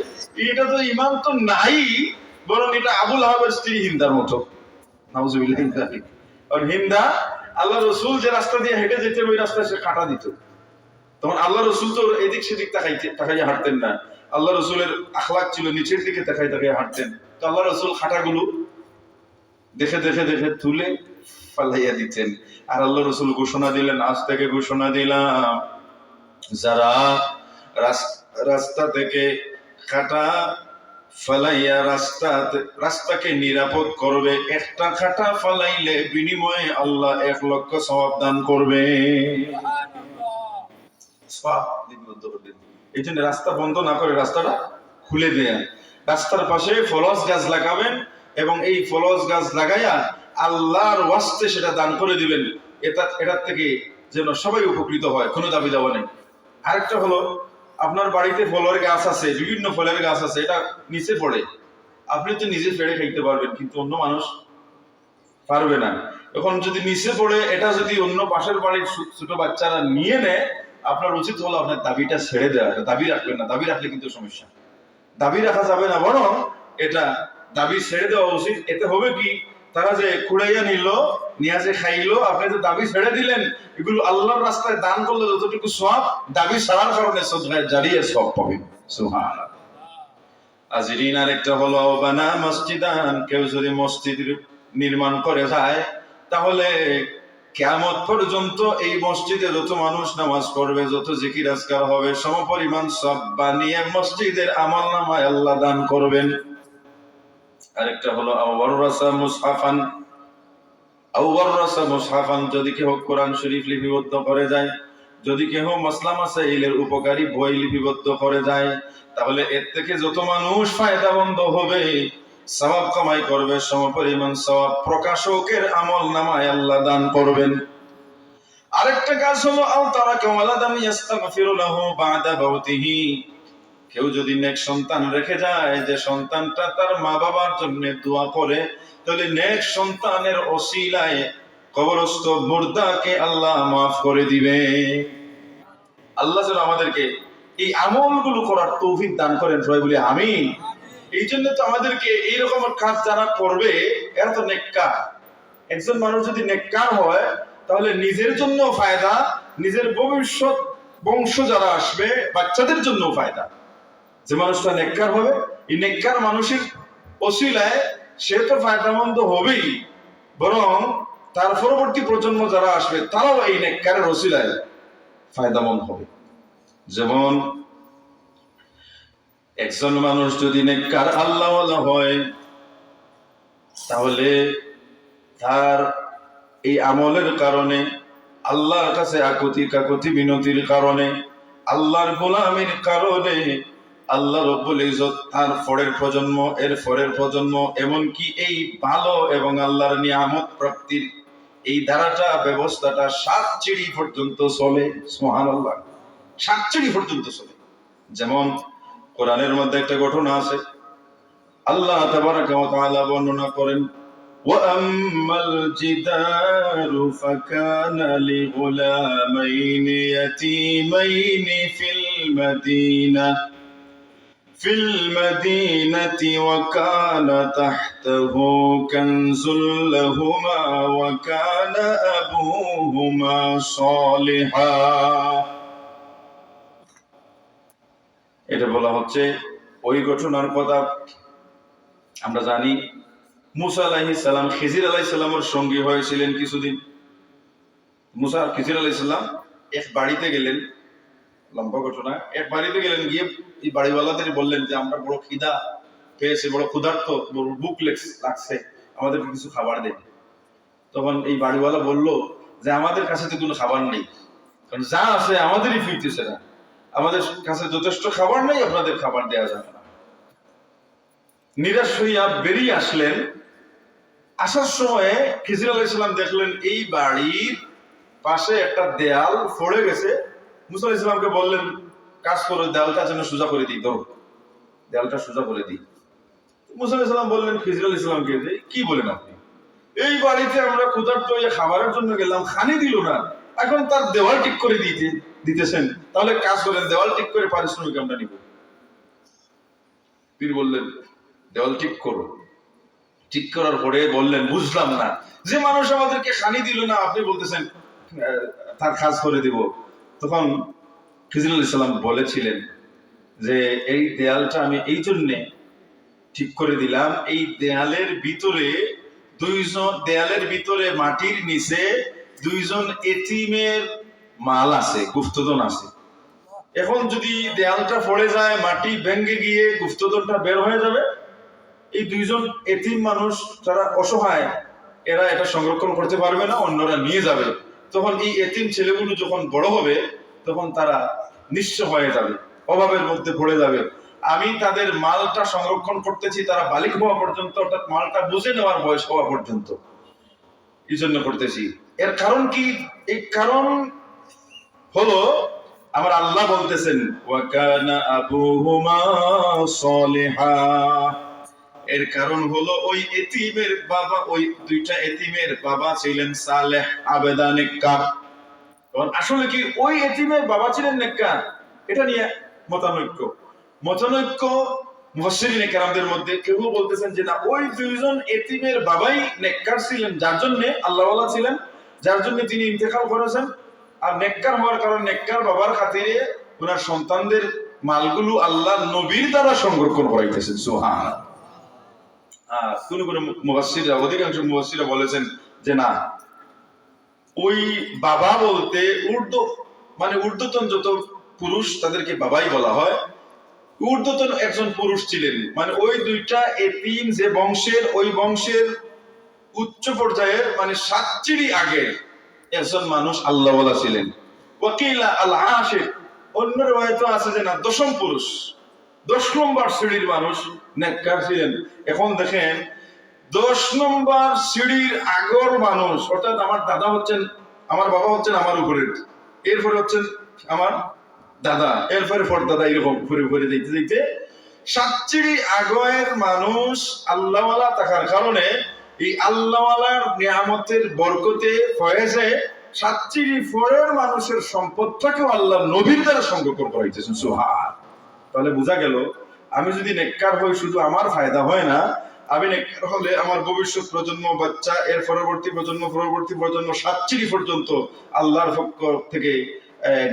এটা তো ঈমান তো নাই, বরং এটা আবুল আহাবের স্ত্রী হিন্দার মতো। নাউজুবিল্লাহ। আর হিন্দা আল্লাহ রাসূল যে রাস্তা দিয়ে হেঁটে যেতে, ওই রাস্তায় সে কাটা দিত। তখন আল্লাহ রাসূল তো এদিক সেদিক তাকাইয়া হাঁটতেন না। আল্লাহ রাসূলের আখলাক ছিল নিচের দিকে তাকাইয়া হাঁটতেন। তো আল্লাহ রাসূল খাটাগুলো দেখে দেখে দেখে তুলে ফালাইয়া দিতেন। আর আল্লাহ রাসূল ঘোষণা দিলেন, আজ থেকে ঘোষণা দিলাম, যারা রাস্তা থেকে খাটা ফালাইয়া রাস্তাকে নিরাপদ করবে, একটা খাটা ফালাইলে বিনিময়ে আল্লাহ 1,00,000 সওয়াব দান করবে। এই জন্য রাস্তা বন্ধ না করে রাস্তাটা খুলে দেয়া। রাস্তার পাশে ফলস গাছ লাগাবেন এবং এই ফলস গাছ লাগাইয়া আল্লাহর ওয়াস্তে সেটা দান করে দিবেন। এটার থেকে যেন সবাই উপকৃত হয়, কোনো দাবি দাওয়া নেই। আরেকটা হলো, আপনার বাড়িতে ফলের গাছ আছে, বিভিন্ন ফলের গাছ আছে, এটা নিচে পড়ে, আপনি তো নিজে পেড়ে খাইতে পারবেন, কিন্তু অন্য মানুষ পারবে না। এখন যদি নিচে পড়ে, এটা যদি অন্য পাশের বাড়ির ছোট বাচ্চারা নিয়ে নেয়, আপনার উচিত হলো আপনার দাবিটা ছেড়ে দেওয়া। দাবি রাখবেন না, দাবি রাখলে কিন্তু সমস্যা। দাবি রাখা যাবে না, বরং এটা দাবি ছেড়ে দেওয়া উচিত। এতে হবে কি, তারা যে কুড়াইয়া নিল, নিয়ে যে খাইলো, আপনি যে দাবি ছেড়ে দিলেন, এগুলো আল্লাহর রাস্তায় দান করলে যতটুকু সওয়াব, দাবি ছাড়ার কারণে সদকায়ে জারিয়া সওয়াব পাবেন। সুবহানাল্লাহ। আজরিন, আরেকটা হলো বানা মসজিদান, কেউ যদি মসজিদ নির্মাণ করে যায়, তাহলে কিয়ামত পর্যন্ত এই মসজিদে যত মানুষ নামাজ পড়বে, যত জিকির আজকার হবে, সমপরিমাণ সব বানিয়ে মসজিদের আমলনামায় আল্লাহ দান করবেন। আরেকটা হলো আওয়াররাসা মুসহাফান, যদি কেউ কোরআন শরীফ লিপিবদ্ধ করে যায়, যদি কেউ মাসলা মাসাইলের উপকারী বই লিপিবদ্ধ করে যায়, তাহলে এর থেকে যত মানুষ ফায়দাবন্দ হবে, সওয়াব কামাই করবে, সমপরিমাণ সওয়াব প্রকাশকের আমলনামায় আল্লাহ দান করবেন। আরেকটা কাজ হলো আও তারাকা ওয়ালাদান ইস্তাগফিরু লাহু বাদা মাউতিহি, কেউ যদি নেক সন্তান রেখে যায়, যে সন্তানটা তার মা বাবার জন্য দোয়া করে, তাহলে নেক সন্তানের ওসিলায় কবরস্থ মুর্দাকে আল্লাহ মাফ করে দিবে। আল্লাহ যেন আমাদেরকে এই আমলগুলো করার তৌফিক দান করেন, সবাই বলি আমিন। এই জন্য তো আমাদেরকে এইরকম কাজ যারা করবে, এরা তো নেককার। একজন মানুষ যদি নেককার হয়, তাহলে নিজের জন্য ফায়দা, নিজের ভবিষ্যৎ বংশ যারা আসবে, বাচ্চাদের জন্য ফায়দা। যে মানুষটা নেককার হবে, এই নেককার মানুষের ওসিলায় সে তো ফায়দামন্দ হবেই, বরং তার পরবর্তী প্রজন্ম যারা আসবে, তারাও এই নেককারের ওসিলায় ফায়দামন্দ হবে। যেমন একজন মানুষ যদি নেককার আল্লাহওয়ালা হয়, তাহলে তার এই আমলের কারণে, আল্লাহর কাছে আকুতি কাকুতি বিনতির কারণে, আল্লাহর গোলামির কারণে আল্লাহ রব্বুল ইজ্জত তার পরের প্রজন্ম, এর পরের প্রজন্ম, এমনকি এই ভালো এবং আল্লাহর নিয়ামত প্রাপ্তির এই ধারাটা, ব্যবস্থাটা 7 চিড়ি পর্যন্ত চলে। সুবহানাল্লাহ, 7 চিড়ি পর্যন্ত চলে। যেমন কোরআনের মধ্যে একটা ঘটনা আছে, আল্লাহ তাবারাকা ওয়া তাআলা বর্ণনা করেন, وَأَمَّا الْجِدَارُ فَكَانَ لِغُلَامَيْنِ يَتِيمَيْنِ في المدينة وكان تحته كنز لهما وكان أبوهما صالحا। এটা বলা হচ্ছে ওই ঘটনার কথা। আমরা জানি মুসা আলাইহিস সালাম খিজির আলাইহিস সালামের সঙ্গী হয়েছিলেন কিছুদিন। মুসা আর খিজির আলাইহিস সালাম এক বাড়িতে গেলেন, লম্বা ঘটনা। এক বাড়িতে গেলেন, গিয়ে এই বাড়িওয়ালাদের বললেন যে আমরা বড় খিদা পেয়েছে, বড় ক্ষুধার্ত, বড় বুক লাগছে, আমাদেরকে কিছু খাবার দেন। তখন এই বাড়িওয়ালা বলল যে আমাদের কাছে তো কোনো খাবার নেই, কারণ যা আছে আমাদেরই ফিরতেছে না, আমাদের কাছে যথেষ্ট খাবার নেই, আপনাদের খাবার দেওয়া যাবে না। নিরাশ হইয়া বেরিয়ে আসলেন। আসার সময় খিজির আলাইহিস সালাম দেখলেন এই বাড়ির পাশে একটা দেয়াল ফড়ে গেছে। মুসা আলাইহিস সালামকে বললেন, কাজ করো, দেয়ালটা যেন সোজা করে দিই, ধরো দেয়ালটা সোজা করে দিই। মুসা আলাইহিস সালাম বললেন খিজির আলাইহিস সালামকে, যে কি বলেন আপনি, এই বাড়িতে আমরা ক্ষুধার্ত হয়ে খাবারের জন্য গেলাম, খানি দিল না, এখন তার দেওয়াল ঠিক করে দিতেছেন, তাহলে কাজ করেন দেওয়াল ঠিক করে পারিশ্রমিক আমরা নিব। তিনি বললেন দেওয়াল ঠিক করো। ঠিক করার পরে বললেন, বুঝলাম না, যে মানুষ আমাদেরকে খানি দিল না, আপনি বলতেছেন তার কাজ করে দিব। তখন খিজির আলাইহিস সালাম বলেছিলেন যে এই দেয়ালটা আমি এই জন্যে ঠিক করে দিলাম, এই দেয়ালের ভিতরে মাটির নিচে দুইজন এতিমের মাল আছে, গুপ্তধন আছে। এখন যদি দেয়ালটা পড়ে যায়, মাটি ভেঙে গিয়ে গুপ্তধনটা বের হয়ে যাবে, এই দুইজন এতিম মানুষ যারা অসহায়, এরা এটা সংরক্ষণ করতে পারবে না, অন্যরা নিয়ে যাবে। তখন এই এতিম ছেলেগুলো যখন বড় হবে, তখন তারা নিঃস্ব হয়ে যাবে, অভাবের মধ্যে পড়ে যাবে। আমি তাদের মালটা সংরক্ষণ করতেছি তারা বালিক হওয়া পর্যন্ত, অর্থাৎ মালটা বুঝে নেওয়ার বয়স হওয়া পর্যন্ত, এই জন্য করতেছি। এর কারণ কি? এই কারণ হলো আমার আল্লাহ বলতেছেন, ওয়া কানা আবুহুমা সালিহা। এর কারণ হলো ওই এতিমের বাবা, ওই দুইটা এতিমের বাবা ছিলেন সালেহ, আবেদা, নেককার। আসলে কি ওই এতিমের বাবা ছিলেন নেককার? এটা নিয়ে মতানৈক্য মুফাসসিরিনে কেরামদের মধ্যে। কেউ বলতেছেন যে না, ওই দুইজন এতিমের বাবাই নেককার ছিলেন, যার জন্য আল্লাহওয়ালা ছিলেন, যার জন্য তিনি ইন্তেকাল করেছেন। আর নেককার হওয়ার কারণ, নেককার বাবার খাতিরে ওনার সন্তানদের মালগুলো আল্লাহ নবীর দ্বারা সংরক্ষণ করাইতেছেন। সুবহানাল্লাহ। অধিকাংশ মুফাসসিররা বলেছেন যে না, ওই বাবা বলতে ঊর্ধ্বতন যত পুরুষ তাদেরকে বাবাই বলা হয়। ঊর্ধ্বতন একজন পুরুষ ছিলেন, মানে ওই দুইটা এতিম যে বংশের, ওই বংশের উচ্চ পর্যায়ের, মানে 7 চিড়ি আগের একজন মানুষ আল্লাহওয়ালা ছিলেন। ওয়াকিলা আল আশির, অন্য রওয়ায়াতে আছে যে না, 10ম পুরুষ, 10 নম্বর সিঁড়ির মানুষ নেককার ছিলেন। এখন দেখেন, 10 নম্বর সিঁড়ির আগর মানুষ, অর্থাৎ আমার দাদা হচ্ছেন, আমার বাবা হচ্ছেন আমার উপরের, এরপরে হচ্ছেন আমার দাদা, এরপরে দাদা, এরকম ঘুরে ঘুরে দেখতে দেখতে 7 চিড়ি আগের মানুষ আল্লাহওয়ালা থাকার কারণে, এই আল্লাহওয়ালার নিয়ামতের বরকতে ফয়েজে 7 চিড়ি পরের মানুষের সম্পদটাকেও আল্লাহ নবীর দ্বারা সংরক্ষণ করা হইতেছেন। সুবহান। তাহলে বোঝা গেল, আমি যদি নেককার হই, শুধু আমার ফায়দা হয় না, আমি নেককার হলে আমার ভবিষ্যৎ প্রজন্ম, বাচ্চা, এর পরবর্তী প্রজন্ম 7 চিড়ি পর্যন্ত আল্লাহর পক্ষ থেকে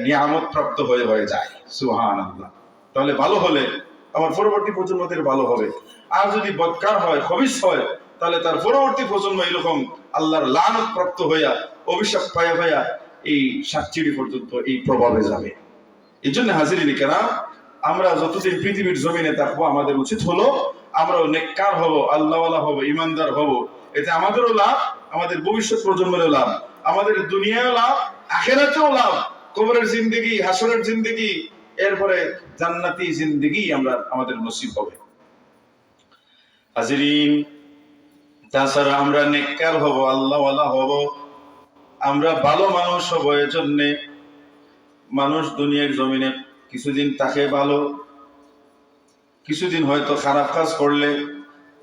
নিয়ামত প্রাপ্ত হয়ে যায়। সুবহানাল্লাহ। তাহলে ভালো হলে আমার পরবর্তী প্রজন্মদের ভালো হবে। আর যদি বদকার হয়, খবিস হয়, তাহলে তার পরবর্তী প্রজন্ম এরকম আল্লাহর লানত প্রাপ্ত হইয়া, অভিশাপ পাইয়া এই 7 চিড়ি পর্যন্ত এই প্রভাবে যাবে। এই জন্য হাজিরিন কেরাম, আমরা যতদিন পৃথিবীর জমিনে থাকবো, আমাদের উচিত হলো আমরা নেককার হব, আল্লাহওয়ালা হব, ইমানদার হব। এতে আমাদেরও লাভ, আমাদের ভবিষ্যৎ প্রজন্মেরও লাভ, আমাদের দুনিয়াও লাভ, আখিরাতেও লাভ, কবরের জিন্দেগি, হাসরের জিন্দেগি, এরপরে জান্নাতি জিন্দেগি আমাদের নসিব হবে। হাজিরিন, তাছাড়া আমরা নেককার হব, আল্লাহওয়ালা হব, আমরা ভালো মানুষ হব। এর জন্য মানুষ দুনিয়ার জমিনে কিছুদিন তাকে ভালো, কিছুদিন হয়তো খারাপ কাজ করলে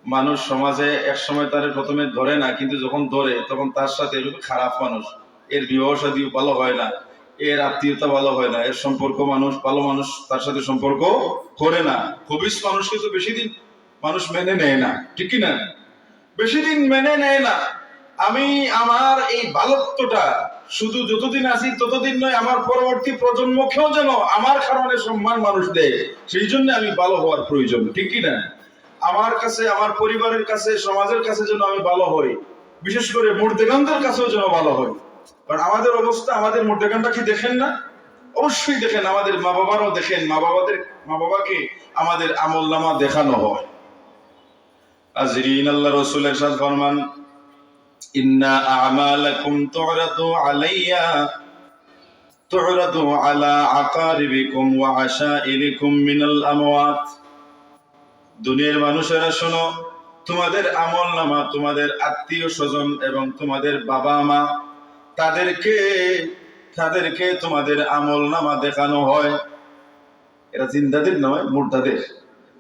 মানুষ সমাজে এক সময় তার প্রথমে ধরে না, কিন্তু যখন ধরে তখন তার সাথে খারাপ মানুষ, এর বিবাহ শাদীও ভালো হয় না, এর আত্মীয়তা ভালো হয় না, এর সম্পর্ক মানুষ ভালো মানুষ তার সাথে সম্পর্ক করে না। খবিশ মানুষ কিন্তু বেশি দিন মানুষ মেনে নেয় না, ঠিক কি না? বেশি দিন মেনে নেয় না। আমি আমার এই ভালোত্বটা শুধু যতদিন আছি ততদিন নয়, আমার পরবর্তী প্রজন্মকেও যেন আমার কারণে সম্মান মানুষ দেয়, সেই জন্য আমি ভালো হওয়ার প্রয়োজন, ঠিক কি না? আমার কাছে, আমার পরিবারের কাছে, সমাজের কাছে যেন আমি ভালো হই, বিশেষ করে মুর্দেগানদের কাছেও যেন ভালো হই। কারণ আমাদের অবস্থা, আমাদের মুর্দেগানটা কি দেখেন না? অবশ্যই দেখেন, আমাদের মা বাবারাও দেখেন, মা বাবাকে আমাদের আমল নামা দেখানো হয়। আজরিন, আল্লাহ রাসূল ইরশাদ ফরমান, ইন্না আমালাকুম তু'রাদু আলা আকারিবিকুম ওয়া আশাইরিকুম মিনাল আমওয়াত। দুনিয়ার মানুষেরা শোনো, তোমাদের আমল নামা তোমাদের আত্মীয় স্বজন এবং তোমাদের বাবা মা তাদেরকে তোমাদের আমল নামা দেখানো হয়। এরা জিন্দাদের নয়, মুর্দাদের,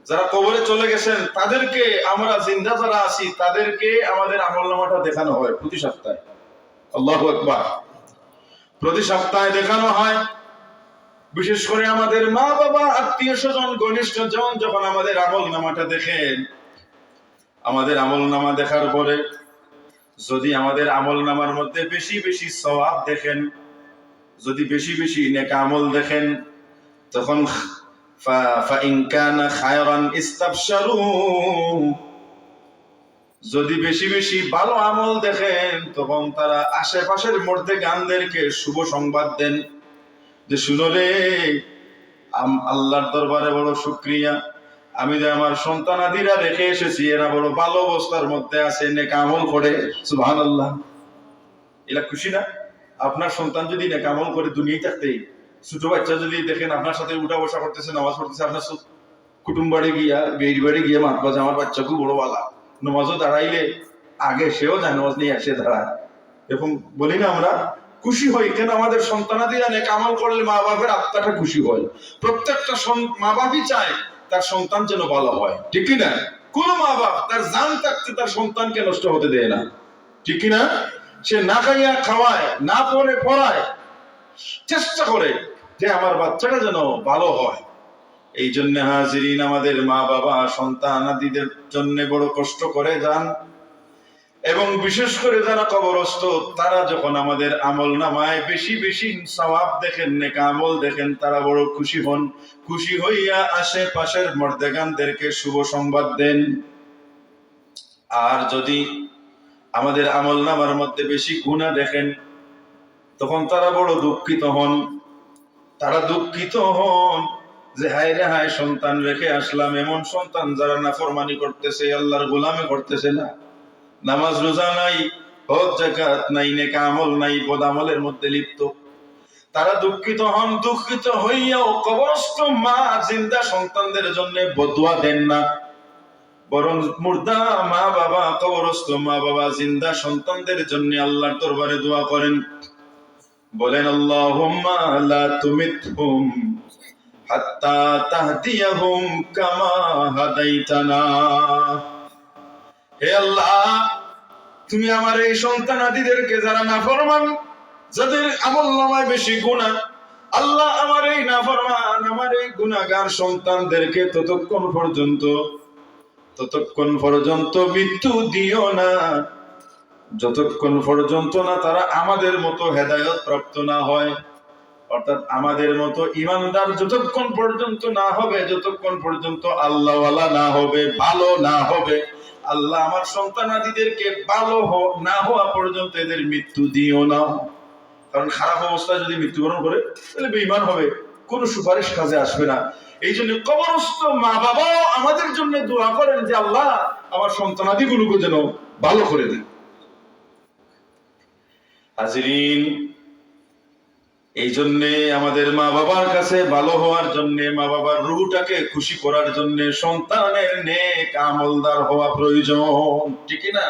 যারা কবরে চলে গেছেন তাদেরকে, আমরা জিন্দা যারা আছি তাদেরকে আমাদের আমল নামাটা দেখানো হয় প্রতি সপ্তাহে। আল্লাহু আকবার। প্রতি সপ্তাহে দেখানো হয়। বিশেষ করে আমাদের মা বাবা, আত্মীয় স্বজন, ঘনিষ্ঠ জন যখন আমাদের আমল নামাটা দেখেন, আমাদের আমল নামা দেখার পরে যদি আমাদের আমল নামার মধ্যে বেশি বেশি সওয়াব দেখেন, যদি বেশি বেশি নেক আমল দেখেন, তখন ফাইন কানা খায়রান ইস্তাবশারু, যদি বেশি বেশি ভালো আমল দেখেন তখন তারা আশেপাশের মুর্দেগানদেরকে শুভ সংবাদ দেন যে শুনো রে, আল্লাহর দরবারে বড় শুকরিয়া, আমি যে আমার সন্তানাদিরা রেখে এসেছি, এরা বড় ভালো অবস্থার মধ্যে আছে, নেক আমল করে। সুবহানাল্লাহ। এরা খুশি না? আপনার সন্তান যদি নেক আমল করে দুনিয়ায় থাকতেই, ছোট বাচ্চা যদি দেখেন আপনার সাথে উঠা বসা করতেছে, নামাজ পড়তেছে, আপনার কুটুম বাড়ি গিয়া, বেড়ি বাড়ি গিয়ে মাত বাজে, আমার বাচ্চা খুব বড় বালা, নামাজও দাঁড়াইলে আগে সেও যায় নামাজ নিয়ে আসে দাঁড়ায়, এরকম বলি না আমরা? খুশি হই কেন? আমাদের সন্তানাদিরা নেক আমল করলে মা বাপের আত্মাটা খুশি হয়। প্রত্যেকটা মা বাপই চায় তার সন্তান যেন ভালো হয়, ঠিক না? কোন মা বাপ তার জান থাকতে তার সন্তানকে নষ্ট হতে দেয় না, ঠিক না? সে না খাইয়া খাওয়ায়, না পড়ে পড়ায়, চেষ্টা করে যে আমার বাচ্চাটা যেন ভালো হয়। এই জন্য হাজিরিন, আমাদের মা বাবা সন্তানাদিদের জন্য বড় কষ্ট করে যান, এবং বিশেষ করে যারা কবরস্থ তারা যখন আমাদের আমল নামায় বেশি বেশি সওয়াব দেখেন, নেক আমল দেখেন, তারা বড় খুশি হন। খুশি হইয়া আশেপাশের মুর্দেগানদেরকে শুভ সংবাদ দেন। আর যদি আমাদের আমল নামার মধ্যে বেশি গুনাহ দেখেন তখন তারা বড় দুঃখিত হন। তারা দুঃখিত হন যে হায় রে হায়, সন্তান রেখে আসলাম, এমন সন্তান যারা নাফরমানি করতেছে, আল্লাহর গোলামি করতেছে না, নামাজ রোজা নাই, হজ যাকাত নাই, নেক আমল নাই, বদ আমলের মধ্যে লিপ্ত। তারা দুঃখিত হন। দুঃখিত হইয়াও কবরস্থ মা জিন্দা সন্তানদের জন্য বদুয়া দেন না, বরং মুর্দা মা বাবা, কবরস্থ মা বাবা জিন্দা সন্তানদের জন্য আল্লাহর দরবারে দোয়া করেন, বলেন আল্লাহুম্মা লা তুমিতহুম হাত্তা তাহদিয়াহুম কামা হাদাইতানা। হে আল্লাহ, তুমি আমার এই সন্তানাদিদেরকে যারা নাফরমান, যাদের আমল নামায় বেশি গুনাহ, আল্লাহ আমার এই নাফরমান, আমার এই গুনাহগার সন্তানদেরকে ততক্ষণ পর্যন্ত মৃত্যু দিও না, যতক্ষণ পর্যন্ত না তারা আমাদের মতো হেদায়েত প্রাপ্ত না হয়। অর্থাৎ আমাদের মতো ইমানদার যতক্ষণ পর্যন্ত না হবে, যতক্ষণ পর্যন্ত আল্লাহওয়ালা না হবে, ভালো না হবে, আল্লাহ আমার সন্তানাদিদেরকে ভালো না হওয়া পর্যন্ত এদের মৃত্যু দিও না। কারণ খারাপ অবস্থায় যদি মৃত্যুবরণ করে তাহলে বেঈমান হবে, কোন সুপারিশ কাজে আসবে না। এই জন্য কবরস্থ মা বাবা আমাদের জন্য দোয়া করেন যে আল্লাহ আমার সন্তানাদিগুলোকে যেন ভালো করে দেন। হাজিরিন, এই জন্যে আমাদের মা বাবার কাছে ভালো হওয়ার জন্য, মা বাবার রূহটাকে খুশি করার জন্য সন্তানের নেক আমলদার হওয়া প্রয়োজন, ঠিক না?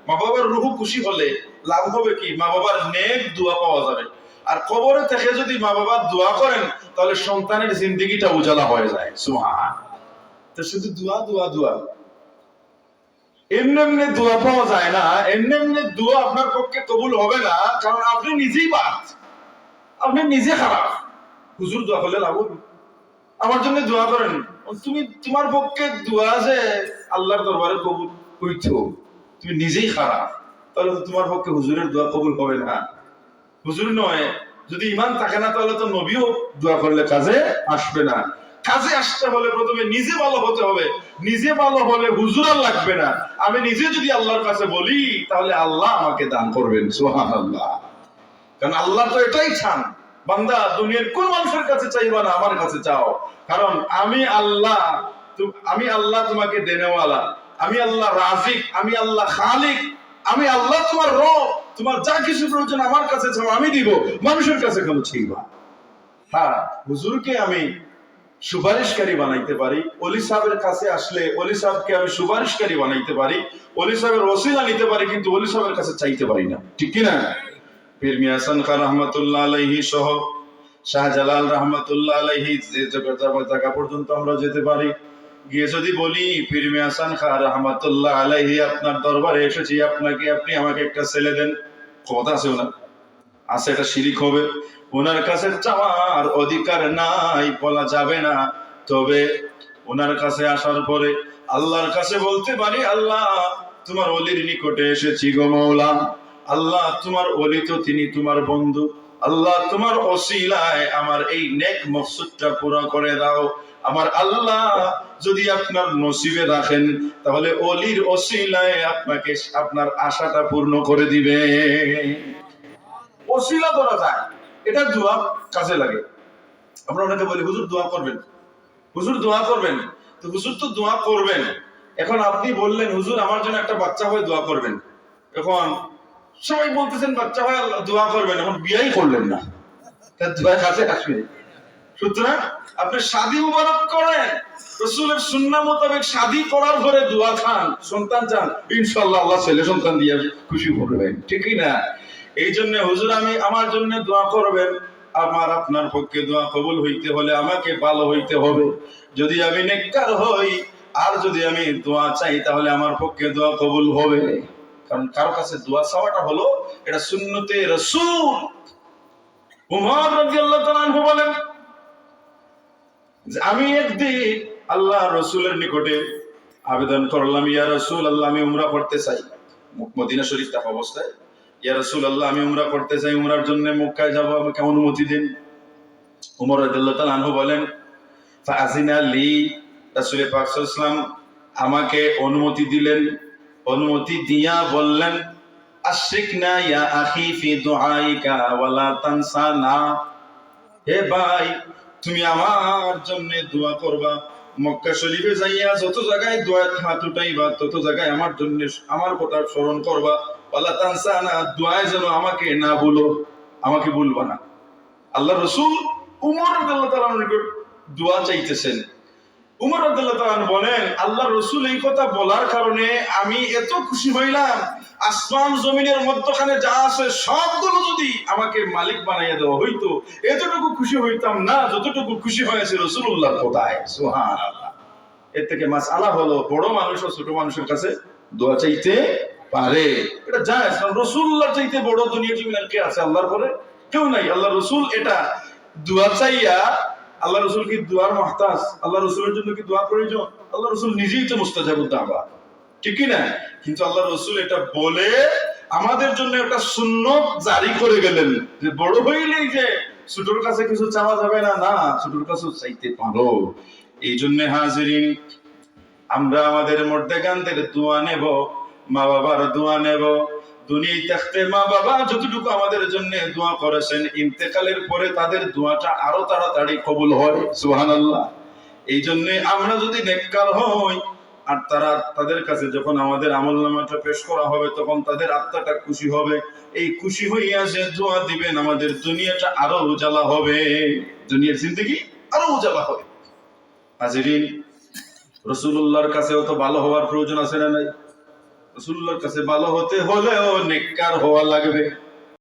মা বাবার রূহ খুশি হলে লাভ হবে কি? মা বাবার নেক দোয়া পাওয়া যাবে। আর কবরে থেকে যদি মা বাবা দোয়া করেন তাহলে সন্তানের জিন্দেগিটা উজালা হয়ে যায়। সুবহান। তো শুধু দোয়া দোয়া দোয়া, এমনি এমনি দোয়া পাওয়া যায় না, এমনি এমনি দোয়া আপনার পক্ষে কবুল হবে না, কারণ আপনি নিজেই বাদ, আপনি নিজে খারাপ। হুজুর দোয়া করলে লাভ হবে, আমার জন্য দোয়া করেন, তুমি তোমার পক্ষে দোয়া যে আল্লাহর দরবারে কবুল হইতো, তুমি নিজেই খারাপ, তাহলে তো তোমার পক্ষে হুজুরের দোয়া কবুল হবে না। হুজুর নয়, যদি ইমান থাকে না তাহলে তো নবীও দোয়া করলে কাজে আসবে না। কাজে আসতে হলে প্রথমে নিজে ভালো হতে হবে, নিজে ভালো হলে হুজুর আর লাগবে না। আমি নিজে যদি আল্লাহর কাছে বলি তাহলে আল্লাহ আমাকে দান করবেন, সুবহানাল্লাহ। কারণ আল্লাহ তো এটাই চান, বান্দা দুনিয়ার কোন মানুষের কাছে চাইবা না, আমার কাছে চাও, কারণ আমি আল্লাহ, আমি আল্লাহ তোমাকে দেনেওয়ালা, আমি আল্লাহ রাজিক, আমি আল্লাহ খালিক, আমি আল্লাহ তোমার রব, তোমার যা কিছু প্রয়োজন আমার কাছে চাও আমি দিব, মানুষের কাছে কেন চাইবা? হ্যাঁ, হুজুরকে আমি সুপারিশকারী বানাইতে পারি, ওলি সাহেবের কাছে আসলে ওলি সাহেবকে আমি সুপারিশকারী বানাইতে পারি, ওলি সাহেবের ওসিলা নিতে পারি, কিন্তু ওলি সাহেবের কাছে চাইতে পারি না, ঠিক কি না? পীর মিয়া হাসান খান রহমাতুল্লাহ আলাইহি সহ শাহজালাল রহমাতুল্লাহ আলাইহি যে জায়গা পর্যন্ত আমরা যেতে পারি, গিয়ে যদি বলি পীর মিয়া হাসান খান রহমাতুল্লাহ আলাইহি আপনার দরবারে এসেছি, আপনাকে আপনি আমাকে একটা ছেলে দেন, কথা আছে না? আছে, এটা শিরিক হবে। ওনার কাছে চাওয়ার অধিকার নাই, বলা যাবে না। তবে ওনার কাছে আসার পরে আল্লাহর কাছে বলতে পারি, আল্লাহ তোমার ওলির নিকটে এসেছি গো মওলা, আল্লাহ তোমার ওলি তো তিনি তোমার বন্ধু, আল্লাহ তোমার ওসিলায় আমার এই নেক মকসুদটা পুরো করে দাও। আমার আল্লাহ যদি আপনার নসিবে রাখেন তাহলে ওলির ওসিলায় আপনাকে আপনার আশাটা পূর্ণ করে দিবে। ওসিলা ধরা যায়, এটা দোয়া কাজে লাগে। আমরা অনেকে বলি হুজুর দোয়া করবেন, হুজুর দোয়া করবেন, তো হুজুর তো দোয়া করবেন। এখন আপনি বললেন হুজুর আমার জন্য একটা বাচ্চা হয় দোয়া করবেন, এখন সবাই বলতেছেন বাচ্চা হয় দোয়া করবেন, এখন বিয়েই করলেন না, তার দোয়া কাছে আসবে। সুতরাং আপনি শাদী মুবারক করেন, রাসূলের সুন্নাহ মোতাবেক শাদী করার পরে দোয়া খান, সন্তান চান, ইনশাআল্লাহ আল্লাহ ছেলে সন্তান দিয়ে খুশি করবেন, ঠিক কি না? এই জন্য হুজুর আমি আমার জন্য দোয়া করবেন, আমার আপনার পক্ষে দোয়া কবুল হইতে হলে আমাকে ভালো হইতে হবে। যদি আমি নেককার হই আর যদি আমি দোয়া চাই তাহলে আমার পক্ষে দোয়া কবুল হবে। কারণ কারো কাছে দোয়া চাওয়াটা হলো এটা সুন্নতে রাসূল। উমর রাদিয়াল্লাহু তাআলা আনহু বলেন, আমি একদিন আল্লাহ রসুলের নিকটে আবেদন করলাম, ইয়া রাসূল আল্লাহ আমি উমরা করতে চাই, মদিনা শরীফ থাকা অবস্থায়, ইয়া রাসূল আল্লাহ আমি উমরা করতে চাই, উমরার জন্য মক্কায় যাব, আমাকে অনুমতি দিন। উমর রাদিয়াল্লাহু তাআলা আনহু বলেন, ফাআযিনা লি, রাসূল পাক সাল্লাল্লাহু আলাইহি ওয়াসাল্লাম আমাকে অনুমতি দিলেন, অনুমতি দিয়া বললেন, আশরিকনা ইয়া আখি ফি দুআইকা ওয়ালা তানসানা, হে ভাই তুমি আমার জন্য দোয়া করবা, মক্কা শরীফে যাইয়া যত জায়গায় দোয়া হাত উঠাইবা তত জায়গায় আমার জন্য আমার কথা স্মরণ করবা, ওয়ালা তানসানা দোয়ায় যেন আমাকে না ভুলো, আমাকে ভুলবা না। আল্লাহ রাসূল উমর রাদিয়াল্লাহু তাআলার নিকট দোয়া চাইতেছেন। উমর রাদিয়াল্লাহু তাআলা বলেন, আল্লাহ রাসূল এই কথা বলার কারণে আমি এত খুশি হইলাম, আসমান জমিনের মধ্যখানে যা আছে সবগুলো যদি আমাকে মালিক বানাইয়া দেওয়া হইতো এতটুকু খুশি হইতাম না যতটুকু খুশি হয়েছে রাসূলুল্লাহর কথায়, সুবহানাল্লাহ। এর থেকে মাসআলা হলো বড় মানুষ ও ছোট মানুষের কাছে দোয়া চাইতে পারে, এটা জায়েজ। কারণ রাসূলুল্লাহর চাইতে বড় দুনিয়া জমিনের কে আছে? আল্লাহর পরে কেউ নাই। আল্লাহ রাসূল এটা দোয়া চাইয়া, আল্লাহ রাসূল কি দোয়ার মুহতাজ? আল্লাহ রাসূলের জন্য কি দোয়া প্রয়োজন? আল্লাহ রাসূল নিজেই তো মুস্তাজাবুদ দাওয়া, ঠিক কি না? কিন্তু আল্লাহ রাসূল এটা বলে আমাদের জন্য একটা সুন্নত জারি করে গেলেন যে বড় হইলেই যে ছোটর কাছে কিছু চাওয়া যাবে না, না, ছোটর কাছে চাইতে পারো। এই জন্য হাজিরিন, আমরা আমাদের মর্দেগানদের দোয়া নেব, মা বাবার দোয়া নেব। দুনিয়ায় থাকতে মা বাবা যতটুকু আমাদের জন্য দোয়া করেছেন, ইন্তেকালের পরে তাদের দোয়াটা আরো তাড়াতাড়ি কবুল হয়, সুবহানাল্লাহ। এই জন্য আমরা যদি নেককার হই আর তাদের কাছে যখন আমাদের আমলনামাটা পেশ করা হবে তখন তাদের আত্মাটা খুশি হবে, এই খুশি হইয়া যে দোয়া দিবেন আমাদের দুনিয়াটা আরো উজালা হবে, দুনিয়ার জিন্দেগি আরো উজালা হবে। হাজিরিন, রাসূলুল্লাহর কাছেও তো ভালো হওয়ার প্রয়োজন আছে না নাই? রাসূলুল্লাহর কাছে ভালো হতে হলেও নেককার হওয়া লাগবে।